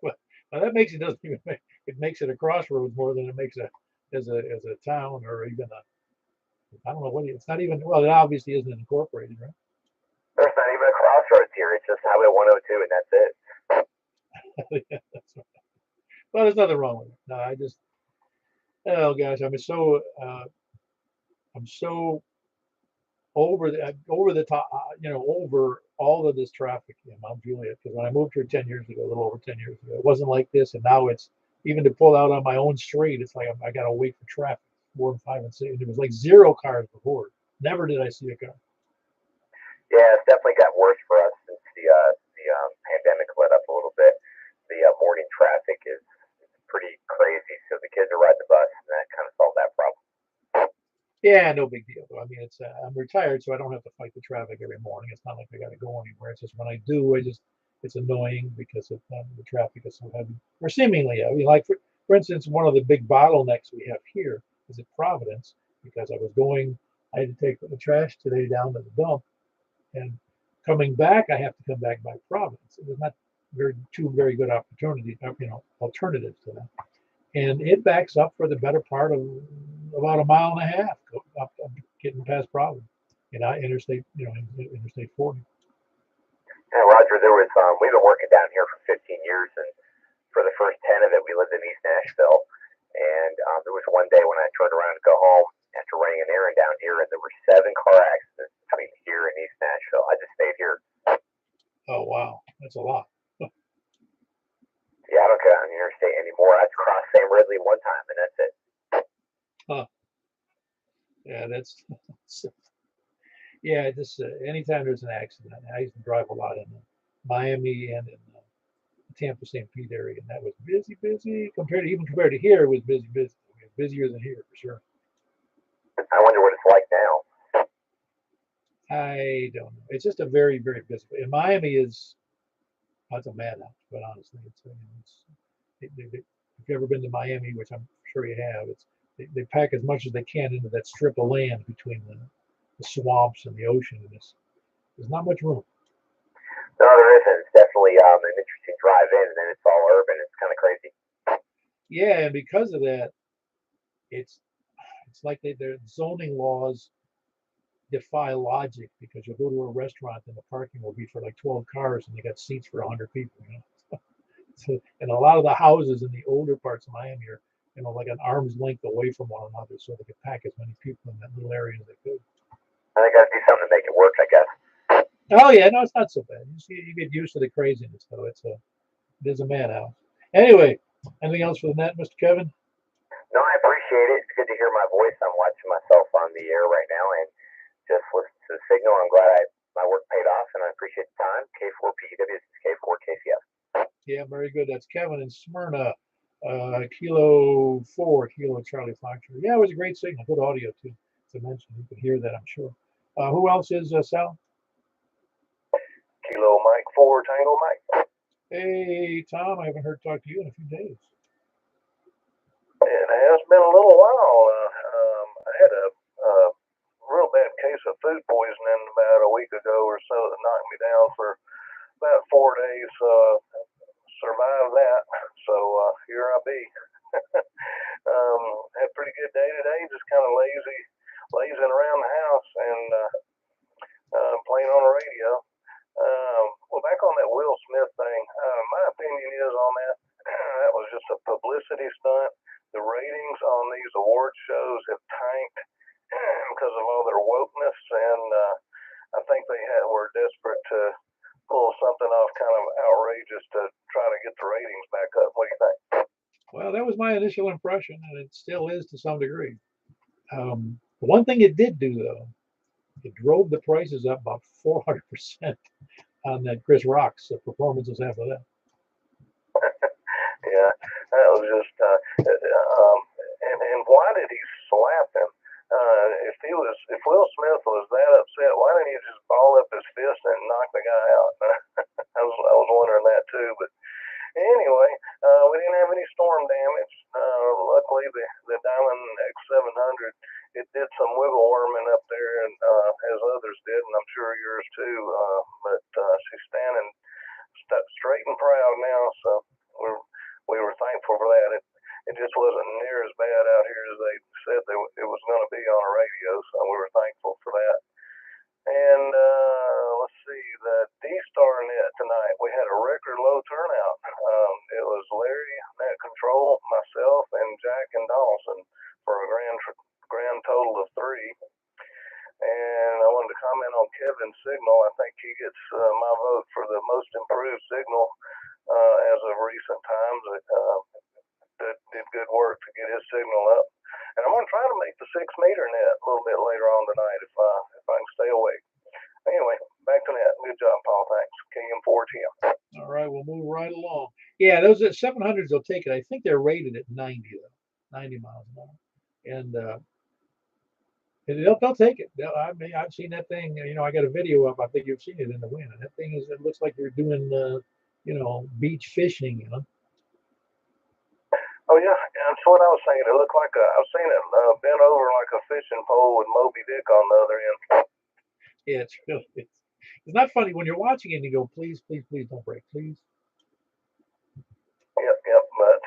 Well, that makes it doesn't even make, it makes it a crossroads more than it makes a as a town or even a I don't know what it's not even well it obviously isn't incorporated, right? There's not even a crossroads here. It's just Highway 102, and that's it. Yeah, that's right. Well, there's nothing wrong with it. No, I just oh gosh, I'm so over the top, over all of this traffic in Mount Juliet. Because when I moved here 10 years ago, a little over 10 years ago, it wasn't like this, and now it's even to pull out on my own street, it's like I got to wait for traffic, 4 and 5 and 6. And it was like zero cars before. Never did I see a car. Yeah, it's definitely got worse for us since the pandemic let up a little bit. The morning traffic is pretty crazy, so the kids are riding the bus, and that kind of solved that problem. Yeah, no big deal. I mean, I'm retired, so I don't have to fight the traffic every morning. It's not like I got to go anywhere. It's just when I do, it's annoying because the traffic is so heavy, or seemingly heavy. Like for instance, one of the big bottlenecks we have here is at Providence because I had to take the trash today down to the dump, and coming back, I have to come back by Providence. There's not two very good opportunities, alternatives to that, and it backs up for the better part of about a mile and a half up getting past Providence, Interstate 40. Yeah, Roger, we've been working down here for 15 years, and for the first 10 of it, we lived in East Nashville. And there was one day when I turned around to go home after running an errand down here, and there were 7 car accidents between here and East Nashville. I just stayed here. Oh wow, that's a lot. Yeah, I don't get on the interstate anymore. I crossed Sam Ridley one time, and that's it. Huh. Yeah, that's yeah. Just anytime there's an accident, I used to drive a lot in Miami and in the Tampa St. Pete area, and that was busy compared to here. It was busy. It was busier than here for sure. I wonder what it's like now. I don't know. It's just a very busy. In Miami is it's a madhouse, but honestly, if you've ever been to Miami, which I'm sure you have, they pack as much as they can into that strip of land between the swamps and the ocean, and there's not much room. No, there isn't. It's definitely an interesting drive in, and then it's all urban. It's kind of crazy. Yeah, and because of that, it's it's like their zoning laws defy logic because you'll go to a restaurant and the parking will be for like 12 cars and they got seats for 100 people. So, and a lot of the houses in the older parts of Miami are, like an arm's length away from one another, so they could pack as many people in that little area as they could. I think I got to do something to make it work, I guess. Oh yeah, no, it's not so bad. You get used to the craziness, though. It is a madhouse. Anyway, anything else for the net, Mr. Kevin? No, I appreciate it. It's good to hear my voice. I'm watching myself on the air right now, and just listen to the signal. I'm glad my work paid off, and I appreciate the time. K4PW, K4KCF. Yeah, very good. That's Kevin in Smyrna. Kilo 4, Kilo Charlie Foxtrot. Yeah, it was a great signal. Good audio, too, to mention. You could hear that, I'm sure. Who else is Sal? Kilo Mike 4, Tango Mike. Hey, Tom, I haven't heard talk to you in a few days. It has been a little while. I had a case of food poisoning about a week ago or so that knocked me down for about 4 days. Survived that, so here I be. Had a pretty good day today, just kind of lazing around the house and playing on the radio. Well, back on that Will Smith thing, my opinion is on that, that was just a publicity stunt. The ratings on these award shows have tanked because of all their wokeness, and I think they were desperate to pull something off kind of outrageous to try to get the ratings back up. What do you think? Well, that was my initial impression, and it still is to some degree. The one thing it did do, though, it drove the prices up about 400% on that Chris Rock's performances after that. Yeah, that was just, and why did he slap him? If Will Smith was that upset, why didn't he just ball up his fist and knock the guy out? I was wondering that too. But anyway, we didn't have any storm damage. Luckily, the Diamond X700, it did some wiggle worming up there, and as others did, and I'm sure yours too. But she's standing straight and proud now, so we were thankful for that. It just wasn't near as bad out here as they said it was going to be on the radio, so we were thankful for that. And let's see, the D-Star Net tonight, we had a record low turnout. It was Larry, Net Control, myself, and Jack and Donaldson for a grand total of 3. And I wanted to comment on Kevin's signal. I think he gets my vote for the most improved signal as of recent times. That did good work to get his signal up. And I'm going to try to make the 6-meter net a little bit later on tonight if I can stay awake. Anyway, back to net. Good job, Paul. Thanks. KM4TM. All right, we'll move right along. Yeah, those 700s will take it. I think they're rated at 90 though, 90 miles an hour, and they'll take it. I mean, I've seen that thing. I got a video up. I think you've seen it in the wind. And that thing it looks like you're doing, beach fishing. Oh yeah, that's what I was saying. It looked like I've seen it bent over like a fishing pole with Moby Dick on the other end. Yeah, it's not funny when you're watching it and you go, please, please, please don't break, please. Yep, but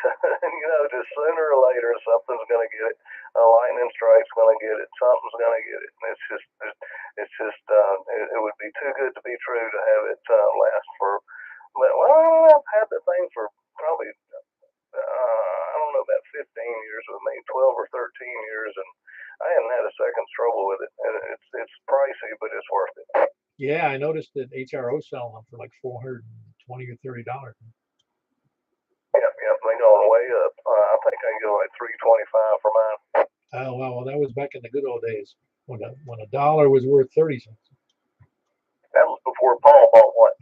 just sooner or later something's gonna get it. A lightning strike's gonna get it. Something's gonna get it. And it would be too good to be true to have it last for. Well, I've had the thing for probably. I don't know about 15 years, but maybe 12 or 13 years, and I haven't had a second's trouble with it. And it's pricey, but it's worth it. Yeah, I noticed that HRO selling them for like $420 or $30. Yep, they're going way up. I think I can go like $325 for mine. Oh well, that was back in the good old days when a dollar was worth 30 cents. That was before Paul bought one.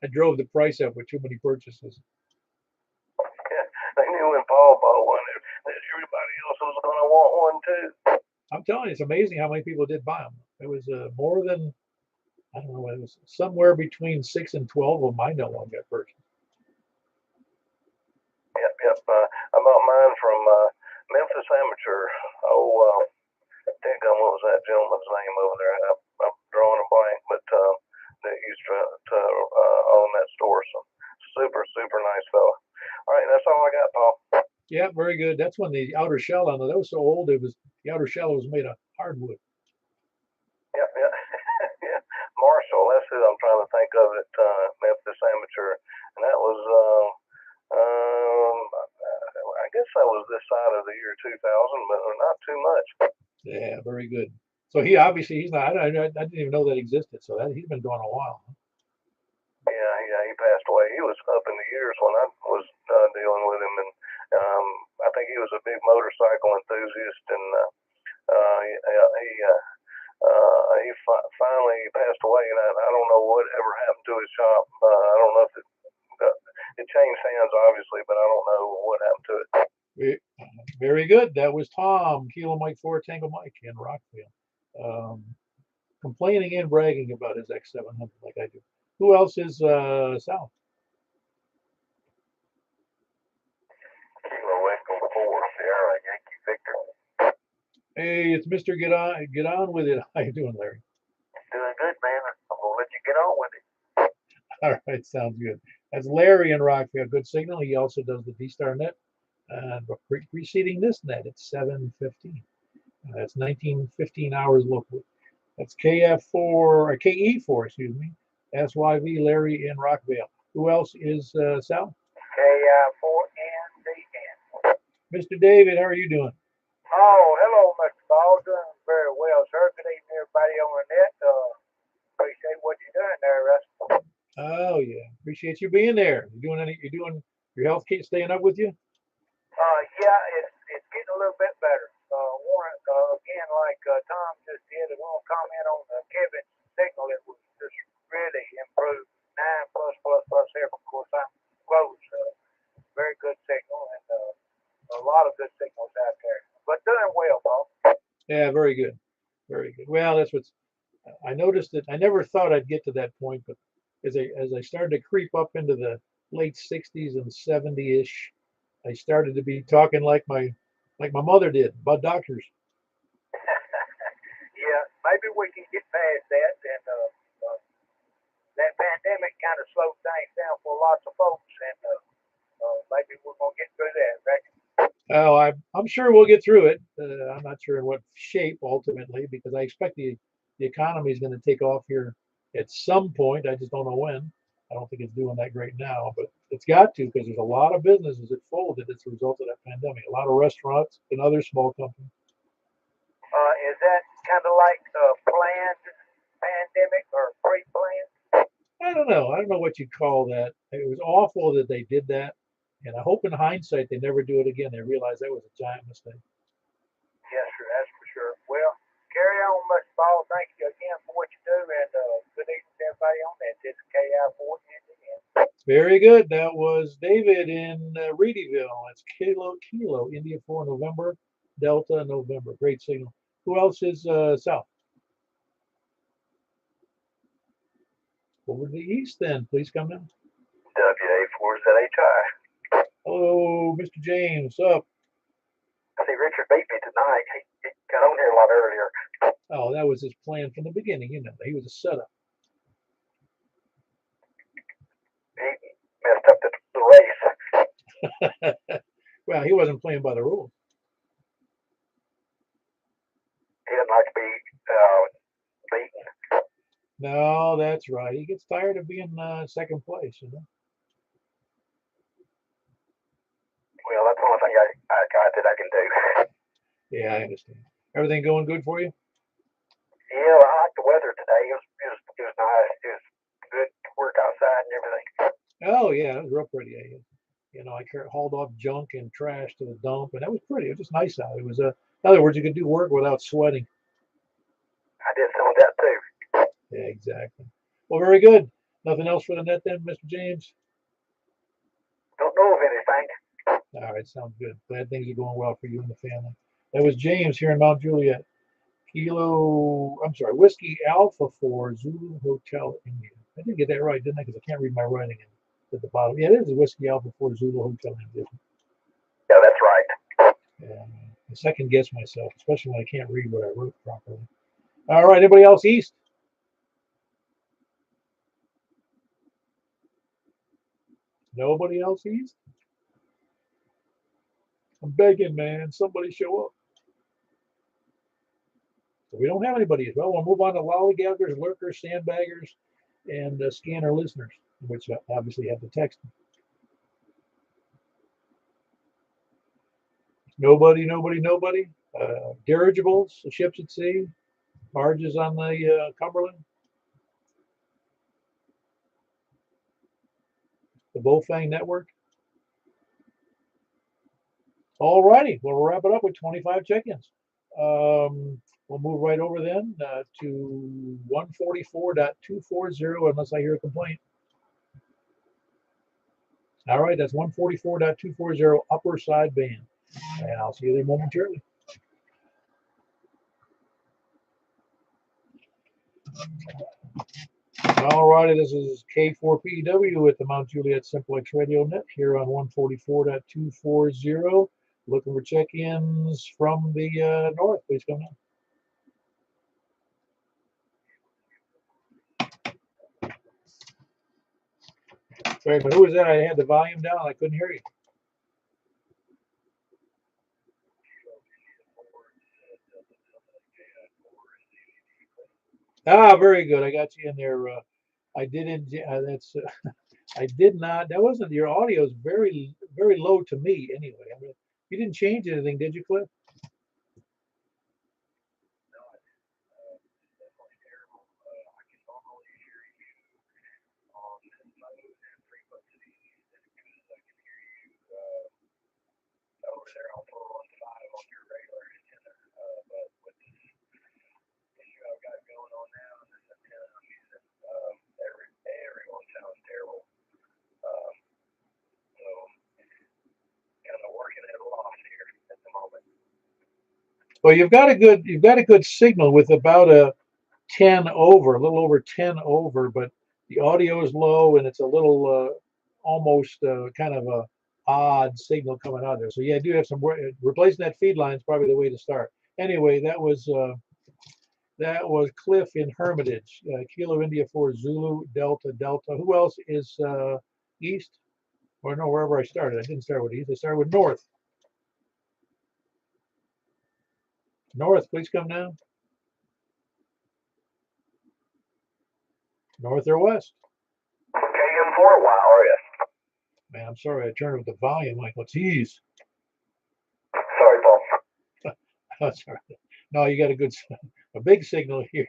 I drove the price up with too many purchases. They knew when Paul bought one, everybody else was going to want one too. I'm telling you, it's amazing how many people did buy them. It was more than, I don't know, it was somewhere between 6 and 12 of them I know of got purchased. Yep. I bought mine from Memphis Amateur. What was that gentleman's name over there? I'm drawing a blank, but that used to own that store. So super, super nice fella. All right, that's all I got, Paul. Yeah, very good. That's when the outer shell on it, that was so old, the outer shell was made of hardwood. Yep. Yeah. Marshall, that's who I'm trying to think of at Memphis Amateur. And that was, I guess that was this side of the year 2000, but not too much. Yeah, very good. So he's not, I didn't even know that existed. So he's been doing a while. Huh? Yeah, he passed away. He was up in the years when I was dealing with him, and I think he was a big motorcycle enthusiast, and he finally passed away, and I don't know what ever happened to his shop. I don't know if it changed hands, obviously, but I don't know what happened to it. Very good. That was Tom, Kilo Mike 4 Tango Mike in Rockville, complaining and bragging about his X700 like I do. Who else is south? Kilo Echo 4 Sierra Yankee Victor. Hey, it's Mr. Get on with it. How you doing, Larry? Doing good, man. I'm gonna let you get on with it. All right, sounds good. That's Larry in Rockville. Good signal. He also does the D-Star net. But preceding this net, it's 7:15. That's 19:15 hours locally. That's KF4 or KE4, excuse me. SYV Larry in Rockville. Who else is Sal? KI4NDN. Mr. David, how are you doing? Oh, hello, Mr. Ball. Doing very well, sir. Good evening, everybody on the net. Appreciate what you're doing there, Russ. Oh yeah, appreciate you being there. You doing your health kit staying up with you? Yeah, it's getting a little bit better. Warren, again, like Tom just did, I want to comment on Kevin's signal. It was just really improved. 9 plus plus plus here. Of course, I'm close. Very good signal and a lot of good signals out there. But doing well, Paul. Yeah, very good, very good. Well, that's what's. I noticed that I never thought I'd get to that point, but as I started to creep up into the late 60s and 70-ish, I started to be talking like my mother did about doctors. Yeah, maybe we can get past that. And that pandemic kind of slowed things down for lots of folks. And maybe we're going to get through that, right? Oh, I'm sure we'll get through it. I'm not sure in what shape ultimately, because I expect the economy is going to take off here at some point. I just don't know when. I don't think it's doing that great now, but it's got to, because there's a lot of businesses that folded as a result of that pandemic. A lot of restaurants and other small companies. Is that kind of like a planned pandemic or pre-planned? I don't know. I don't know what you'd call that. It was awful that they did that, and I hope in hindsight they never do it again. They realize that was a giant mistake. Yes, sir, that's for sure. Well, carry on, Mr. Ball. Thank you again for what you do, and good evening to everybody on that. This is KI4 again. Very good. That was David in Reedyville. That's Kilo, India 4 November, Delta November. Great signal. Who else is south? Over to the east then. Please come in. WA4ZHI. Hello, Mr. James. Up. See, Richard beat me tonight. He got on here a lot earlier. Oh, that was his plan from the beginning. You know, he was a setup. He messed up the race. Well, he wasn't playing by the rules. He didn't like to be beaten. No, that's right. He gets tired of being second place, you know. Well, that's the only thing I got that I can do. Yeah, I understand. Everything going good for you? Yeah, I like the weather today. It was nice. It was good to work outside and everything. Oh, yeah, it was real pretty. You know, I hauled off junk and trash to the dump, and that was pretty. It was just nice out. It was in other words, you could do work without sweating. I did some of that too. Yeah, exactly. Well, very good. Nothing else for the net then, Mr. James? Don't know of anything. All right, sounds good. Glad things are going well for you and the family. That was James here in Mount Juliet. Whiskey Alpha for Zulu Hotel India. I did get that right, didn't I? Because I can't read my writing at the bottom. Yeah, it is Whiskey Alpha for Zulu Hotel India. Yeah, that's right. Yeah, I second guess myself, especially when I can't read what I wrote properly. All right, anybody else east? Nobody else east? I'm begging, man. Somebody show up. So we don't have anybody east. Well, we'll move on to lollygaggers, lurkers, sandbaggers, and scanner listeners, which obviously have the text. Nobody. Dirigibles, the ships at sea, barges on the Cumberland, the Bullfang Network. All righty, well, we'll wrap it up with 25 check-ins. We'll move right over then to 144.240, unless I hear a complaint. All right, that's 144.240 upper side band. And I'll see you there momentarily. All righty, this is K4PW with the Mount Juliet Simplex Radio Net here on 144.240. Looking for check-ins from the north. Please come in. Sorry, but who was that? I had the volume down. I couldn't hear you. Ah, very good. I got you in there. I didn't. That's. I did not. That wasn't. Your audio is very, very low to me. Anyway, I mean, you didn't change anything, did you, Cliff? Well, you've got a good signal with about a 10 over, a little over 10 over, but the audio is low and it's a little almost kind of a odd signal coming out there. So yeah, I do have some work. Replacing that feed line is probably the way to start. Anyway, that was Cliff in Hermitage, Kilo India 4 Zulu Delta Delta. Who else is east? Or no, wherever I started. I didn't start with east. I started with north. North, please come down. North or west? KM4, how are you? Man, I'm sorry. I turned up the volume like, well, geez. Sorry, Paul. That's all right. No, you got a big signal here.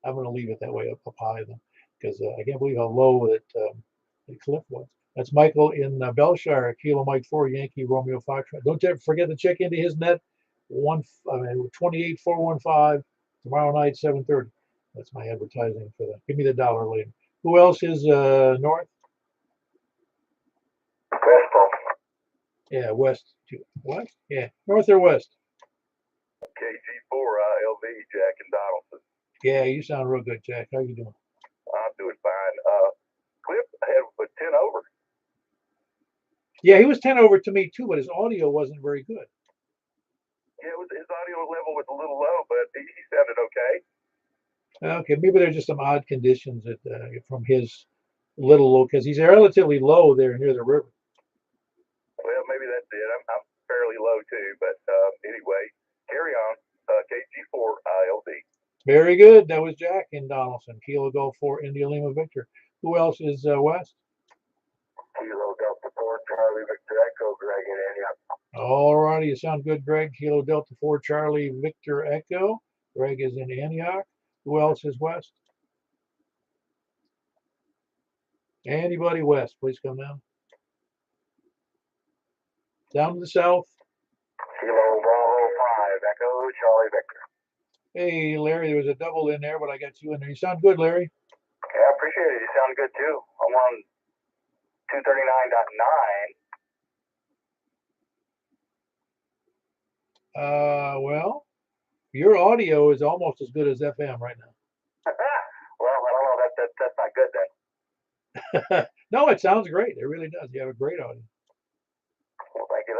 I'm going to leave it that way up high then, because I can't believe how low that Cliff was. That's Michael in Belshire, Kilo Mike 4 Yankee Romeo Foxtrot. Don't forget to check into his net 28415 tomorrow night 7:30. That's my advertising for that. Give me the dollar later. Who else is north? West, Paul. Yeah, west. West? Yeah, north or west? KG4 ILV, Jack and Donaldson. Yeah, you sound real good, Jack. How you doing? I'm doing fine. Cliff had a 10 over. Yeah, he was 10 over to me too, but his audio wasn't very good. Yeah, his audio level was a little low, but he sounded okay. Okay, maybe there's just some odd conditions from his little low, because he's relatively low there near the river. Well, maybe that's it. I'm fairly low too, but anyway, carry on. KG4 ILV. Very good. That was Jack in Donaldson. Kilo Golf 4 India Lima Victor. Who else is west? Kilo Delta 4 Charlie Victor Echo, Greg in Antioch. All righty, you sound good, Greg. Kilo Delta 4 Charlie Victor Echo. Greg is in Antioch. Who else is west? Anybody west, please come down. Down to the south. Kilo Bravo 5 Echo Charlie Victor. Hey, Larry, there was a double in there, but I got you in there. You sound good, Larry. Yeah, I appreciate it. You sound good too. I'm on 239.9. Well, your audio is almost as good as FM right now. Well, I don't know. That's not good then. No, it sounds great. It really does. You have a great audio. Well, thank you.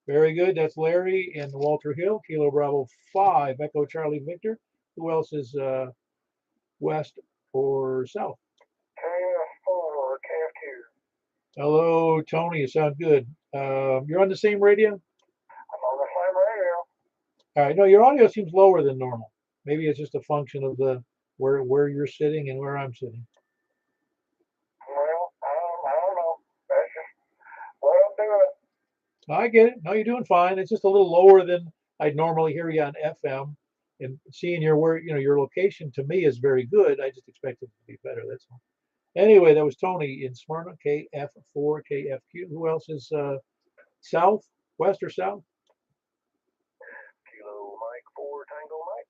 Very good. That's Larry in Walter Hill, Kilo Bravo 5 Echo Charlie Victor. Who else is west or south? KF4 KF2. Hello, Tony. You sound good. You're on the same radio? I'm on the same radio. All right. No, your audio seems lower than normal. Maybe it's just a function of where you're sitting and where I'm sitting. Well, I don't know. That's just what I'm doing. I get it. No, you're doing fine. It's just a little lower than I'd normally hear you on FM. And seeing your location to me is very good. I just expect it to be better. That's all. Anyway, that was Tony in Smyrna, KF4, KFQ. Who else is south, west, or south? Kilo Mike 4 Tango Mike.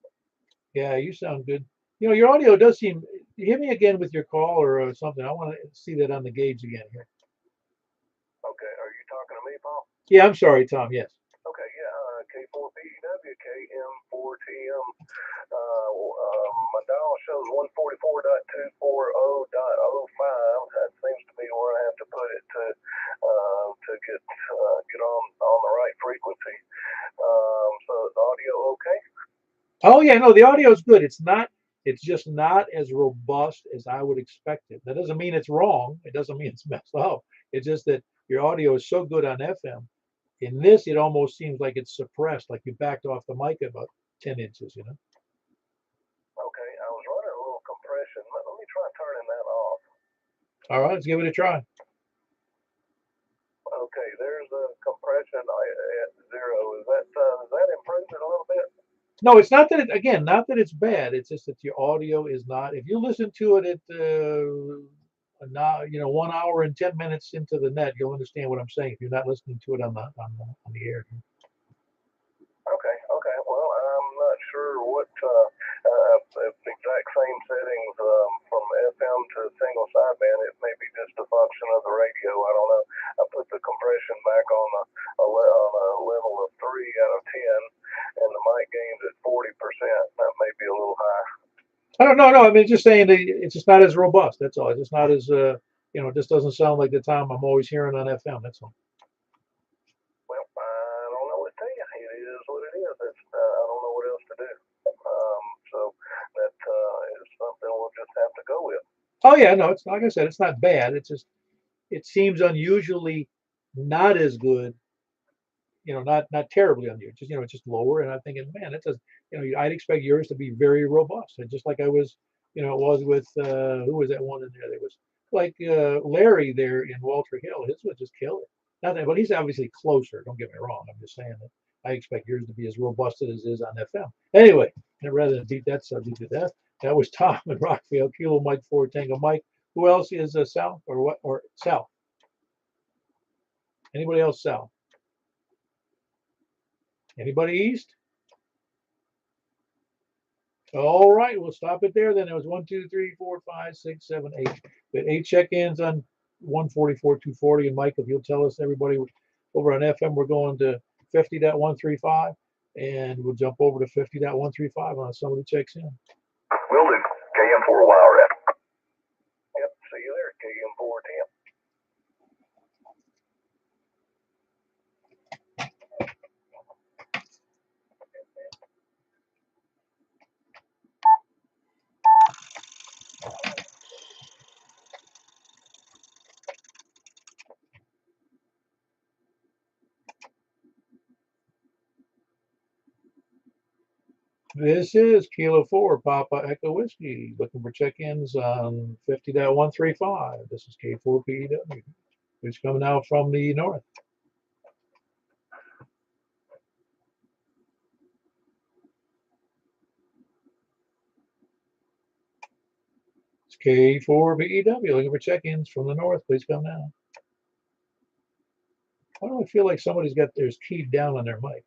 Yeah, you sound good. Your audio does seem. Hit me again with your call or something. I want to see that on the gauge again here. Okay, are you talking to me, Paul? Yeah, I'm sorry, Tom. Yes. Okay, yeah, K4BW, KM4TM. My dial shows 144.240.05. That seems to be where I have to put it to get on the right Oh yeah, no, the audio is good. It's not. It's just not as robust as I would expect it. That doesn't mean it's wrong. It doesn't mean it's messed up. It's just that your audio is so good on FM. In this, it almost seems like it's suppressed, like you backed off the mic about 10 inches. You know. Okay, I was running a little compression. Let me try turning that off. All right, let's give it a try. Okay, there's a compression at 0. Does that improve it a little bit? No, it's not that it, again, not that it's bad. It's just that your audio is not. If you listen to it at now, 1 hour and 10 minutes into the net, you'll understand what I'm saying. If you're not listening to it on the air. Okay, okay. Well, I'm not sure what exact same settings from FM to single sideband. It may be just a function of the radio. I don't know. I put the compression back on a level of 3 out of 10, and the mic gain's at 40%. That may be a little high. I don't know. No, I mean, just saying that it's just not as robust. That's all. It's just not as it just doesn't sound like the time I'm always hearing on FM. That's all. Well, I don't know what to tell you. It is what it is. I don't know what else to do. So that is something we'll just have to go with. Oh yeah, no, it's like I said, it's not bad. It's just it seems unusually not as good. Not terribly unusual. Just it's just lower. And I'm thinking, man, it does. I'd expect yours to be very robust, and just like I was, it was with who was that one in there? That was like Larry there in Walter Hill. His was just killer. Not that, but he's obviously closer. Don't get me wrong. I'm just saying that I expect yours to be as robust as it is on FM. Anyway, and rather than beat that subject to death, that was Tom in Rockfield, Kilo Mike 4 Tango Mike. Who else is South or what or South? Anybody else South? Anybody East? All right, we'll stop it there. Then there was 1, 2, 3, 4, 5, 6, 7, 8. We had 8 check-ins on 144, 240. And Mike, if you'll tell us, everybody over on FM, we're going to 50.135, and we'll jump over to 50.135 on somebody checks in. Will do. KM4 Wild Rep. Yep, see you there, KM4 10. This is Kilo 4, Papa Echo Whiskey, looking for check-ins on 50.135. This is K4PEW, who's coming out from the north. It's K4BEW, looking for check-ins from the north. Please come now. Why do I feel like somebody's got theirs keyed down on their mic?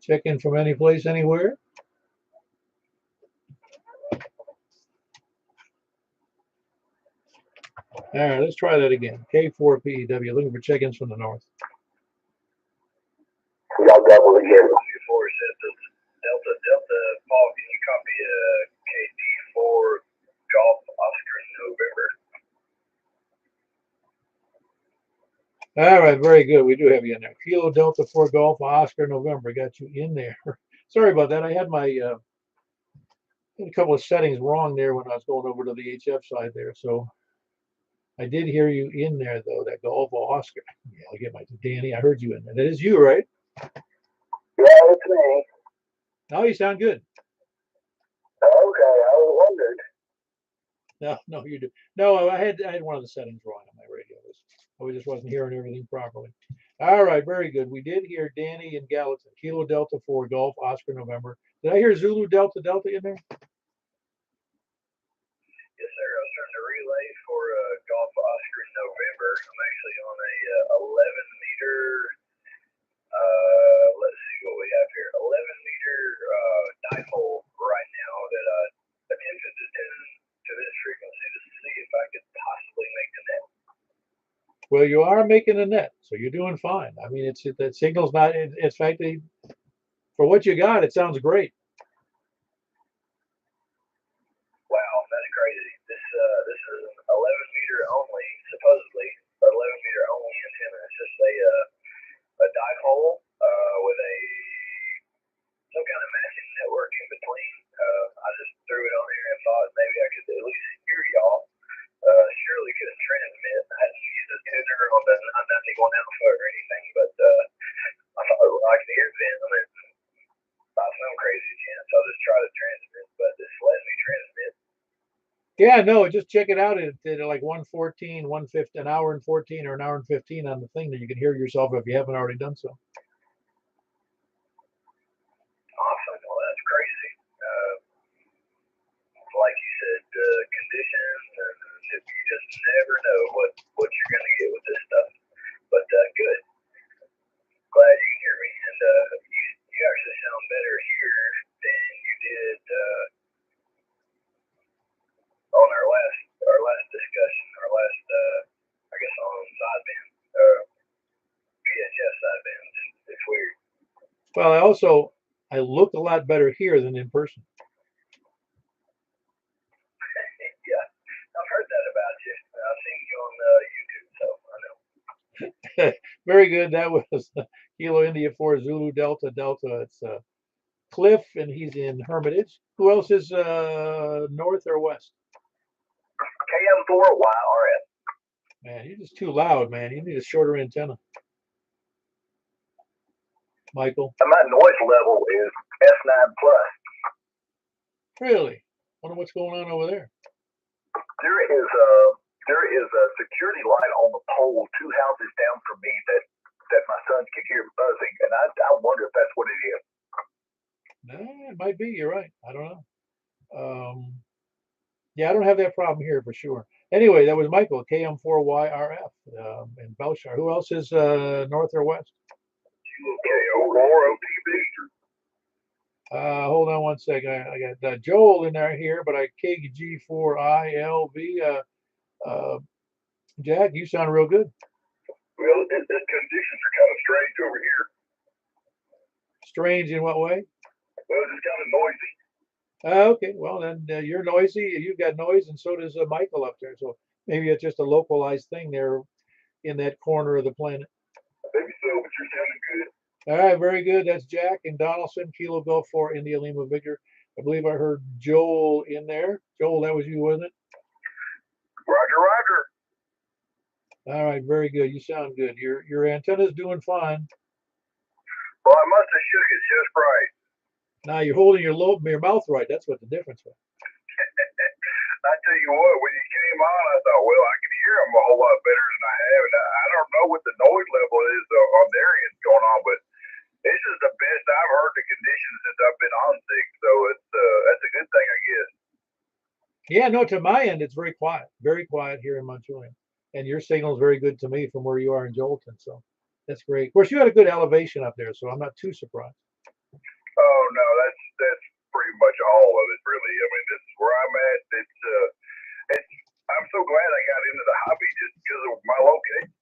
Check in from any place, anywhere. All right, let's try that again. K4PEW, looking for check-ins from the north. Y'all double again. 4 Delta Delta Paul, can you copy KD4 Golf Oscar November? All right, very good. We do have you in there. Kilo Delta 4 Golf Oscar November. Got you in there. Sorry about that. I had my had a couple of settings wrong there when I was going over to the HF side there. So I did hear you in there, though, that Golf Oscar. Yeah, I'll get my Danny. I heard you in there. That is you, right? Yeah, it's me. Oh, you sound good. Okay, I wondered. No, you do. No, I had one of the settings wrong on my radio. I just wasn't hearing everything properly. All right, very good. We did hear Danny and Gallatin, Kilo Delta 4 Golf Oscar November. Did I hear Zulu Delta Delta in there? Yes, sir. I was trying to relay for Golf Oscar November. I'm actually on a 11-meter. Let's see what we have here. 11-meter dipole right now that I attempted to tune to this frequency to see if I could possibly make the net. Well, you are making a net, so you're doing fine. I mean, that signal's not. In fact, for what you got, it sounds great. Wow, that's crazy. This is an 11-meter only, supposedly 11-meter only antenna. It's just a pole with some kind of matching network in between. I just threw it on there and thought maybe I could at least hear y'all. Surely couldn't transmit. I hadn't used a tuner on the 91 alpha or anything, but I thought I could hear them and by some crazy chance I'll just try to transmit, but this lets me transmit. Yeah, no, just check it out at like 1:14, 1:15, an hour and 14 or an hour and 15 on the thing that you can hear yourself if you haven't already done so. Awesome. Well, that's crazy. Like you said, conditions, and you just never know what you're going to get with this stuff. But good. Glad you can hear me, and you actually sound better here than you did on our last discussion, our last I guess on sideband, VHS sideband. It's weird. Well, I look a lot better here than in person. Yeah, I've heard that about you. I've seen you on YouTube, so I know. Very good. That was Kilo India 4 Zulu Delta Delta. It's Cliff, and he's in Hermitage. Who else is north or west? KM4YRS. Man, you're just too loud, man. You need a shorter antenna. Michael. And my noise level is S9 plus. Really? Wonder what's going on over there. There is a security light on the pole 2 houses down from me that my sons can hear buzzing, and I wonder if that's what it is. Nah, it might be. You're right. I don't know. Yeah, I don't have that problem here for sure. Anyway, that was Michael, KM4YRF in Belshire. Who else is north or west? Hold on one second. I got Joel in there here, but I KG4ILV. Jack, you sound real good. Well, the conditions are kind of strange over here. Strange in what way? Well, it's kind of noisy. Okay, well then you're noisy. You've got noise, and so does Michael up there. So maybe it's just a localized thing there in that corner of the planet. Maybe so, but you're sounding good. All right, very good. That's Jack and Donaldson, Kilo Golf 4 India Lima Victor. I believe I heard Joel in there. Joel, that was you, wasn't it? Roger, roger. All right, very good. You sound good. Your antenna's doing fine. Well, I must have shook it just right. Now you're holding your mouth right. That's what the difference was. I tell you what, when you came on, I thought, well, I can hear them a whole lot better than I have. And I don't know what the noise level is on their end going on, but this is the best I've heard the conditions since I've been on sick. So that's a good thing, I guess. Yeah, no, to my end, it's very quiet here in Montjulian. And your signal is very good to me from where you are in Jolton. So that's great. Of course, you had a good elevation up there, so I'm not too surprised. Oh, no, that's pretty much all of it, really. I mean, this is where I'm at. I'm so glad I got into the hobby just because of my location. I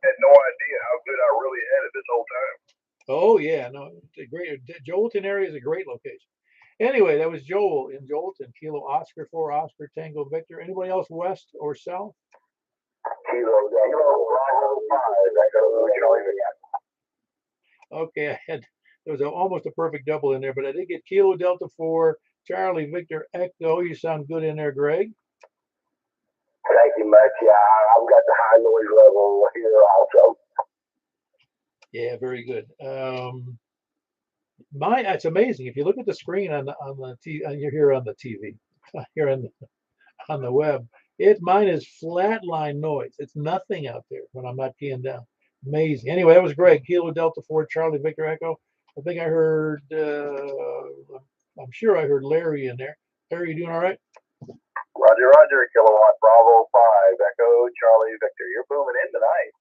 had no idea how good I really had it this whole time. Oh, yeah, no, it's a great. Jolton area is a great location. Anyway, that was Joel in Jolton, Kilo Oscar 4 Oscar Tango Victor. Anybody else west or south? Kilo 5. Okay, there was almost a perfect double in there, but I did get Kilo Delta 4 Charlie Victor Echo. You sound good in there, Greg. Thank you much. Yeah, I've got the high noise level here also. Yeah, very good. It's amazing if you look at the screen on the you're here on the TV, here on the web. Mine is flatline noise. It's nothing out there when I'm not keying down. Amazing. Anyway, that was Greg. Kilo Delta 4 Charlie Victor Echo. I think I heard. I'm sure I heard Larry in there. Larry, you doing all right? Roger, roger. Kilowatt Bravo 5 Echo Charlie Victor. You're booming in tonight.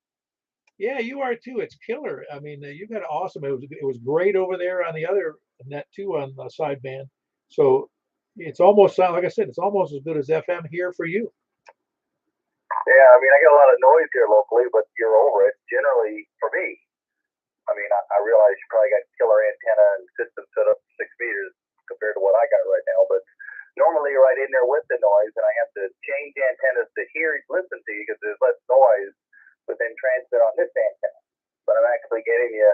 Yeah, you are too. It's killer. I mean, you got awesome. It was great over there on the other net too on the sideband. So it's almost like I said, it's almost as good as FM here for you. Yeah, I mean, I get a lot of noise here locally, but you're over it. Generally, for me, I mean, I realize you probably got killer antenna and system set up 6 meters compared to what I got right now, but normally you're right in there with the noise, and I have to change antennas to listen to you because there's less noise, but then transmit on this antenna. But I'm actually getting you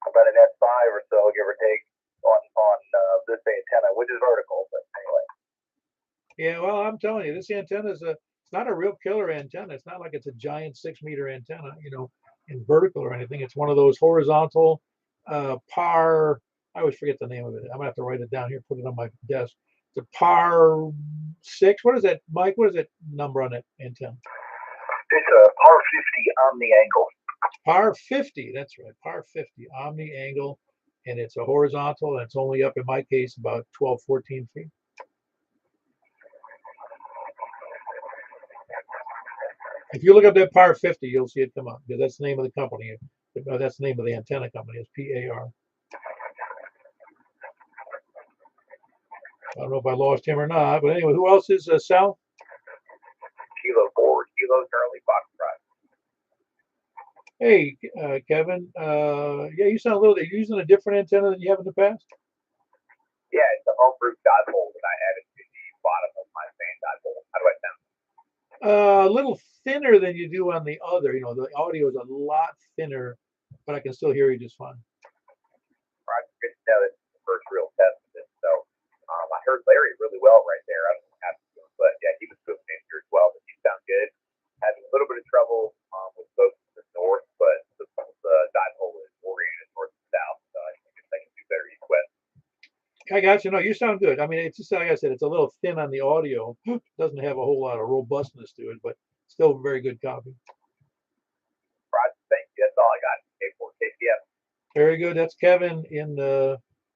about an F5 or so, give or take, on this antenna, which is vertical, but anyway. Yeah, well, I'm telling you, this antenna is it's not a real killer antenna. It's not like it's a giant 6 meter antenna, in vertical or anything. It's one of those horizontal par. I always forget the name of it. I'm gonna have to write it down here, put it on my desk. It's a par 6. What is that, Mike? What is that number on that antenna? It's a par 50 omni angle. Par 50. That's right, par 50 omni angle, and it's a horizontal, and it's only up in my case about 12, 14 feet. If you look up that par 50, you'll see it come up because that's the name of the company. That's the name of the antenna company. It's PAR. I don't know if I lost him or not, but anyway, who else is Sal? Kilo 4, Kilo Charlie Foxtrot. Hey, Kevin. Yeah, you sound a little. Are you using a different antenna than you have in the past? Yeah, it's a homebrew dipole that I added to the bottom of my fan dipole. How do I sound? A little thinner than you do on the other. The audio is a lot thinner, but I can still hear you just fine. Right, good to know. It's the first real test of this. So I heard Larry really well right there. I don't know how to do it, but yeah, he was good in here as well. But he sounded good. Had a little bit of trouble with both the north, but the dipole is oriented north and south, so I think they can do better east west. I got you. No, you sound good. I mean, it's just like I said, it's a little thin on the audio. Doesn't have a whole lot of robustness to it, but still very good copy. Right, thank you. That's all I got. K4 KPF. Very good. That's Kevin in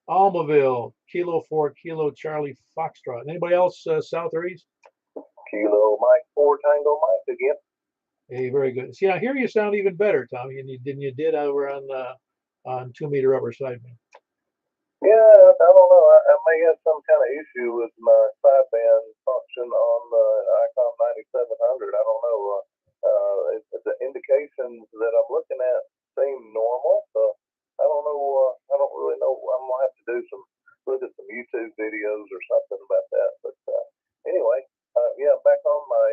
Almaville, Kilo 4, Kilo Charlie Foxtrot. Anybody else south or east? Kilo Mike 4 Tango Mike again. Hey, very good. See, I hear you sound even better, Tommy, than you did over on 2 meter upper sideband. Yeah, I don't know. I may have some kind of issue with my sideband function on the Icon 9700. I don't know. The indications that I'm looking at seem normal, so I don't know. I don't really know. I'm gonna have to look at some YouTube videos or something about that. But anyway, yeah, back on my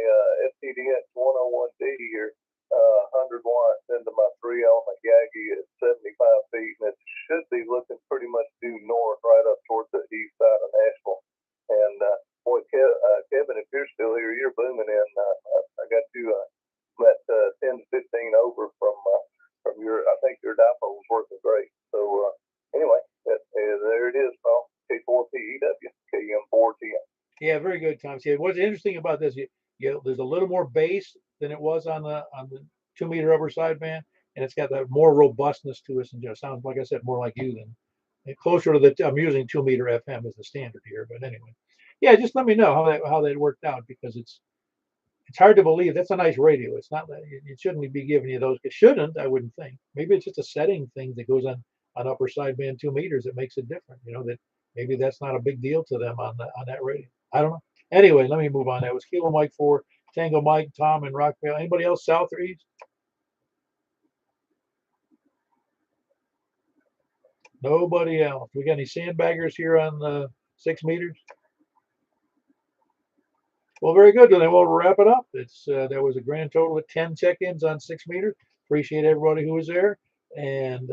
FTDX 101D here. 100 watts into my 3 element Yagi at 75 feet, and it should be looking pretty much due north, right up towards the east side of Nashville. And boy, Kevin, if you're still here, you're booming in. I got you at 10 to 15 over from your. I think your dipole was working great. So anyway, there it is, Paul. K4PEW, KM410. Yeah, very good, Tom. See, what's interesting about this, there's a little more bass than it was on the 2 meter upper sideband, and it's got that more robustness to it, and just sounds, like I said, more like you than closer to the. I'm using 2 meter FM as the standard here, but anyway, yeah, just let me know how that worked out, because it's hard to believe. That's a nice radio. It's not that it shouldn't be giving you those. It shouldn't, I wouldn't think. Maybe it's just a setting thing that goes on upper sideband 2 meters that makes it different. That maybe that's not a big deal to them on that radio. I don't know. Anyway, let me move on. That was Kilo Mike 4, Tango Mike, Tom, and Rockville. Anybody else south or east? Nobody else. We got any sandbaggers here on the 6 meters? Well, very good. Then we'll wrap it up. There was a grand total of 10 check-ins on 6 meters. Appreciate everybody who was there, and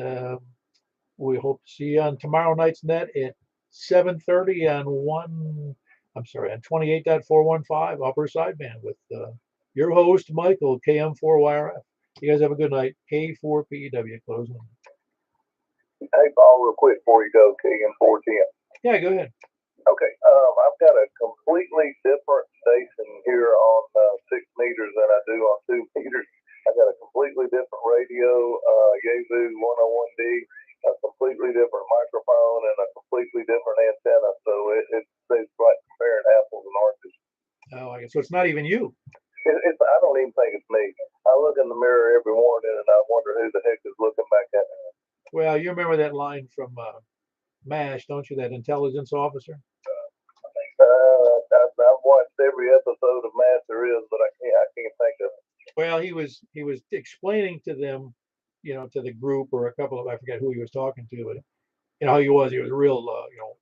we hope to see you on tomorrow night's net at 7:30 on 28.415 upper sideband with your host Michael KM4YRF. You guys have a good night. K4PEW closing. Hey, Paul, real quick before you go, KM410. Yeah, go ahead. Okay, I've got a completely different station here on 6 meters than I do on 2 meters. I got a completely different radio, Yaesu 101D, a completely different microphone, and a completely different antenna. So it's like comparing apples and oranges. Oh, I guess so. It's not even you. I don't even think it's me. I look in the mirror every morning and I wonder who the heck is looking back at me. Well, you remember that line from MASH, don't you? That intelligence officer. I've watched every episode of MASH there is, but I can't think of it. Well, he was explaining to them, to the group or a couple of, I forget who he was talking to, but how he was a real,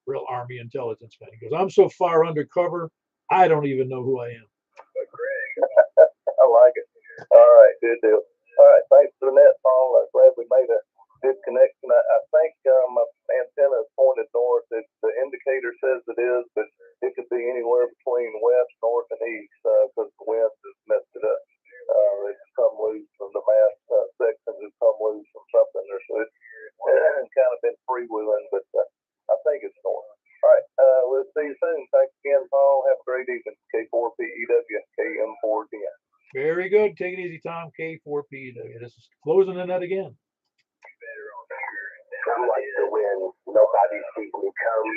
real Army intelligence man. He goes, I'm so far undercover, I don't even know who I am. Greg, I like it. All right, good deal. All right, thanks for the net, Paul. I'm glad we made a good connection. I think my antenna is pointed north. The indicator says it is, but it could be anywhere between west, north, and east because the wind has messed it up. It's come loose from the mast sections. It's come loose from something. So it's kind of been freewheeling, but I think it's north. All right. We'll see you soon. Thanks again, Paul. Have a great evening. K4PEW, KM410. Very good. Take it easy, Tom. K4PW. This is closing the net again. I'm like the wind. Nobody sees me come.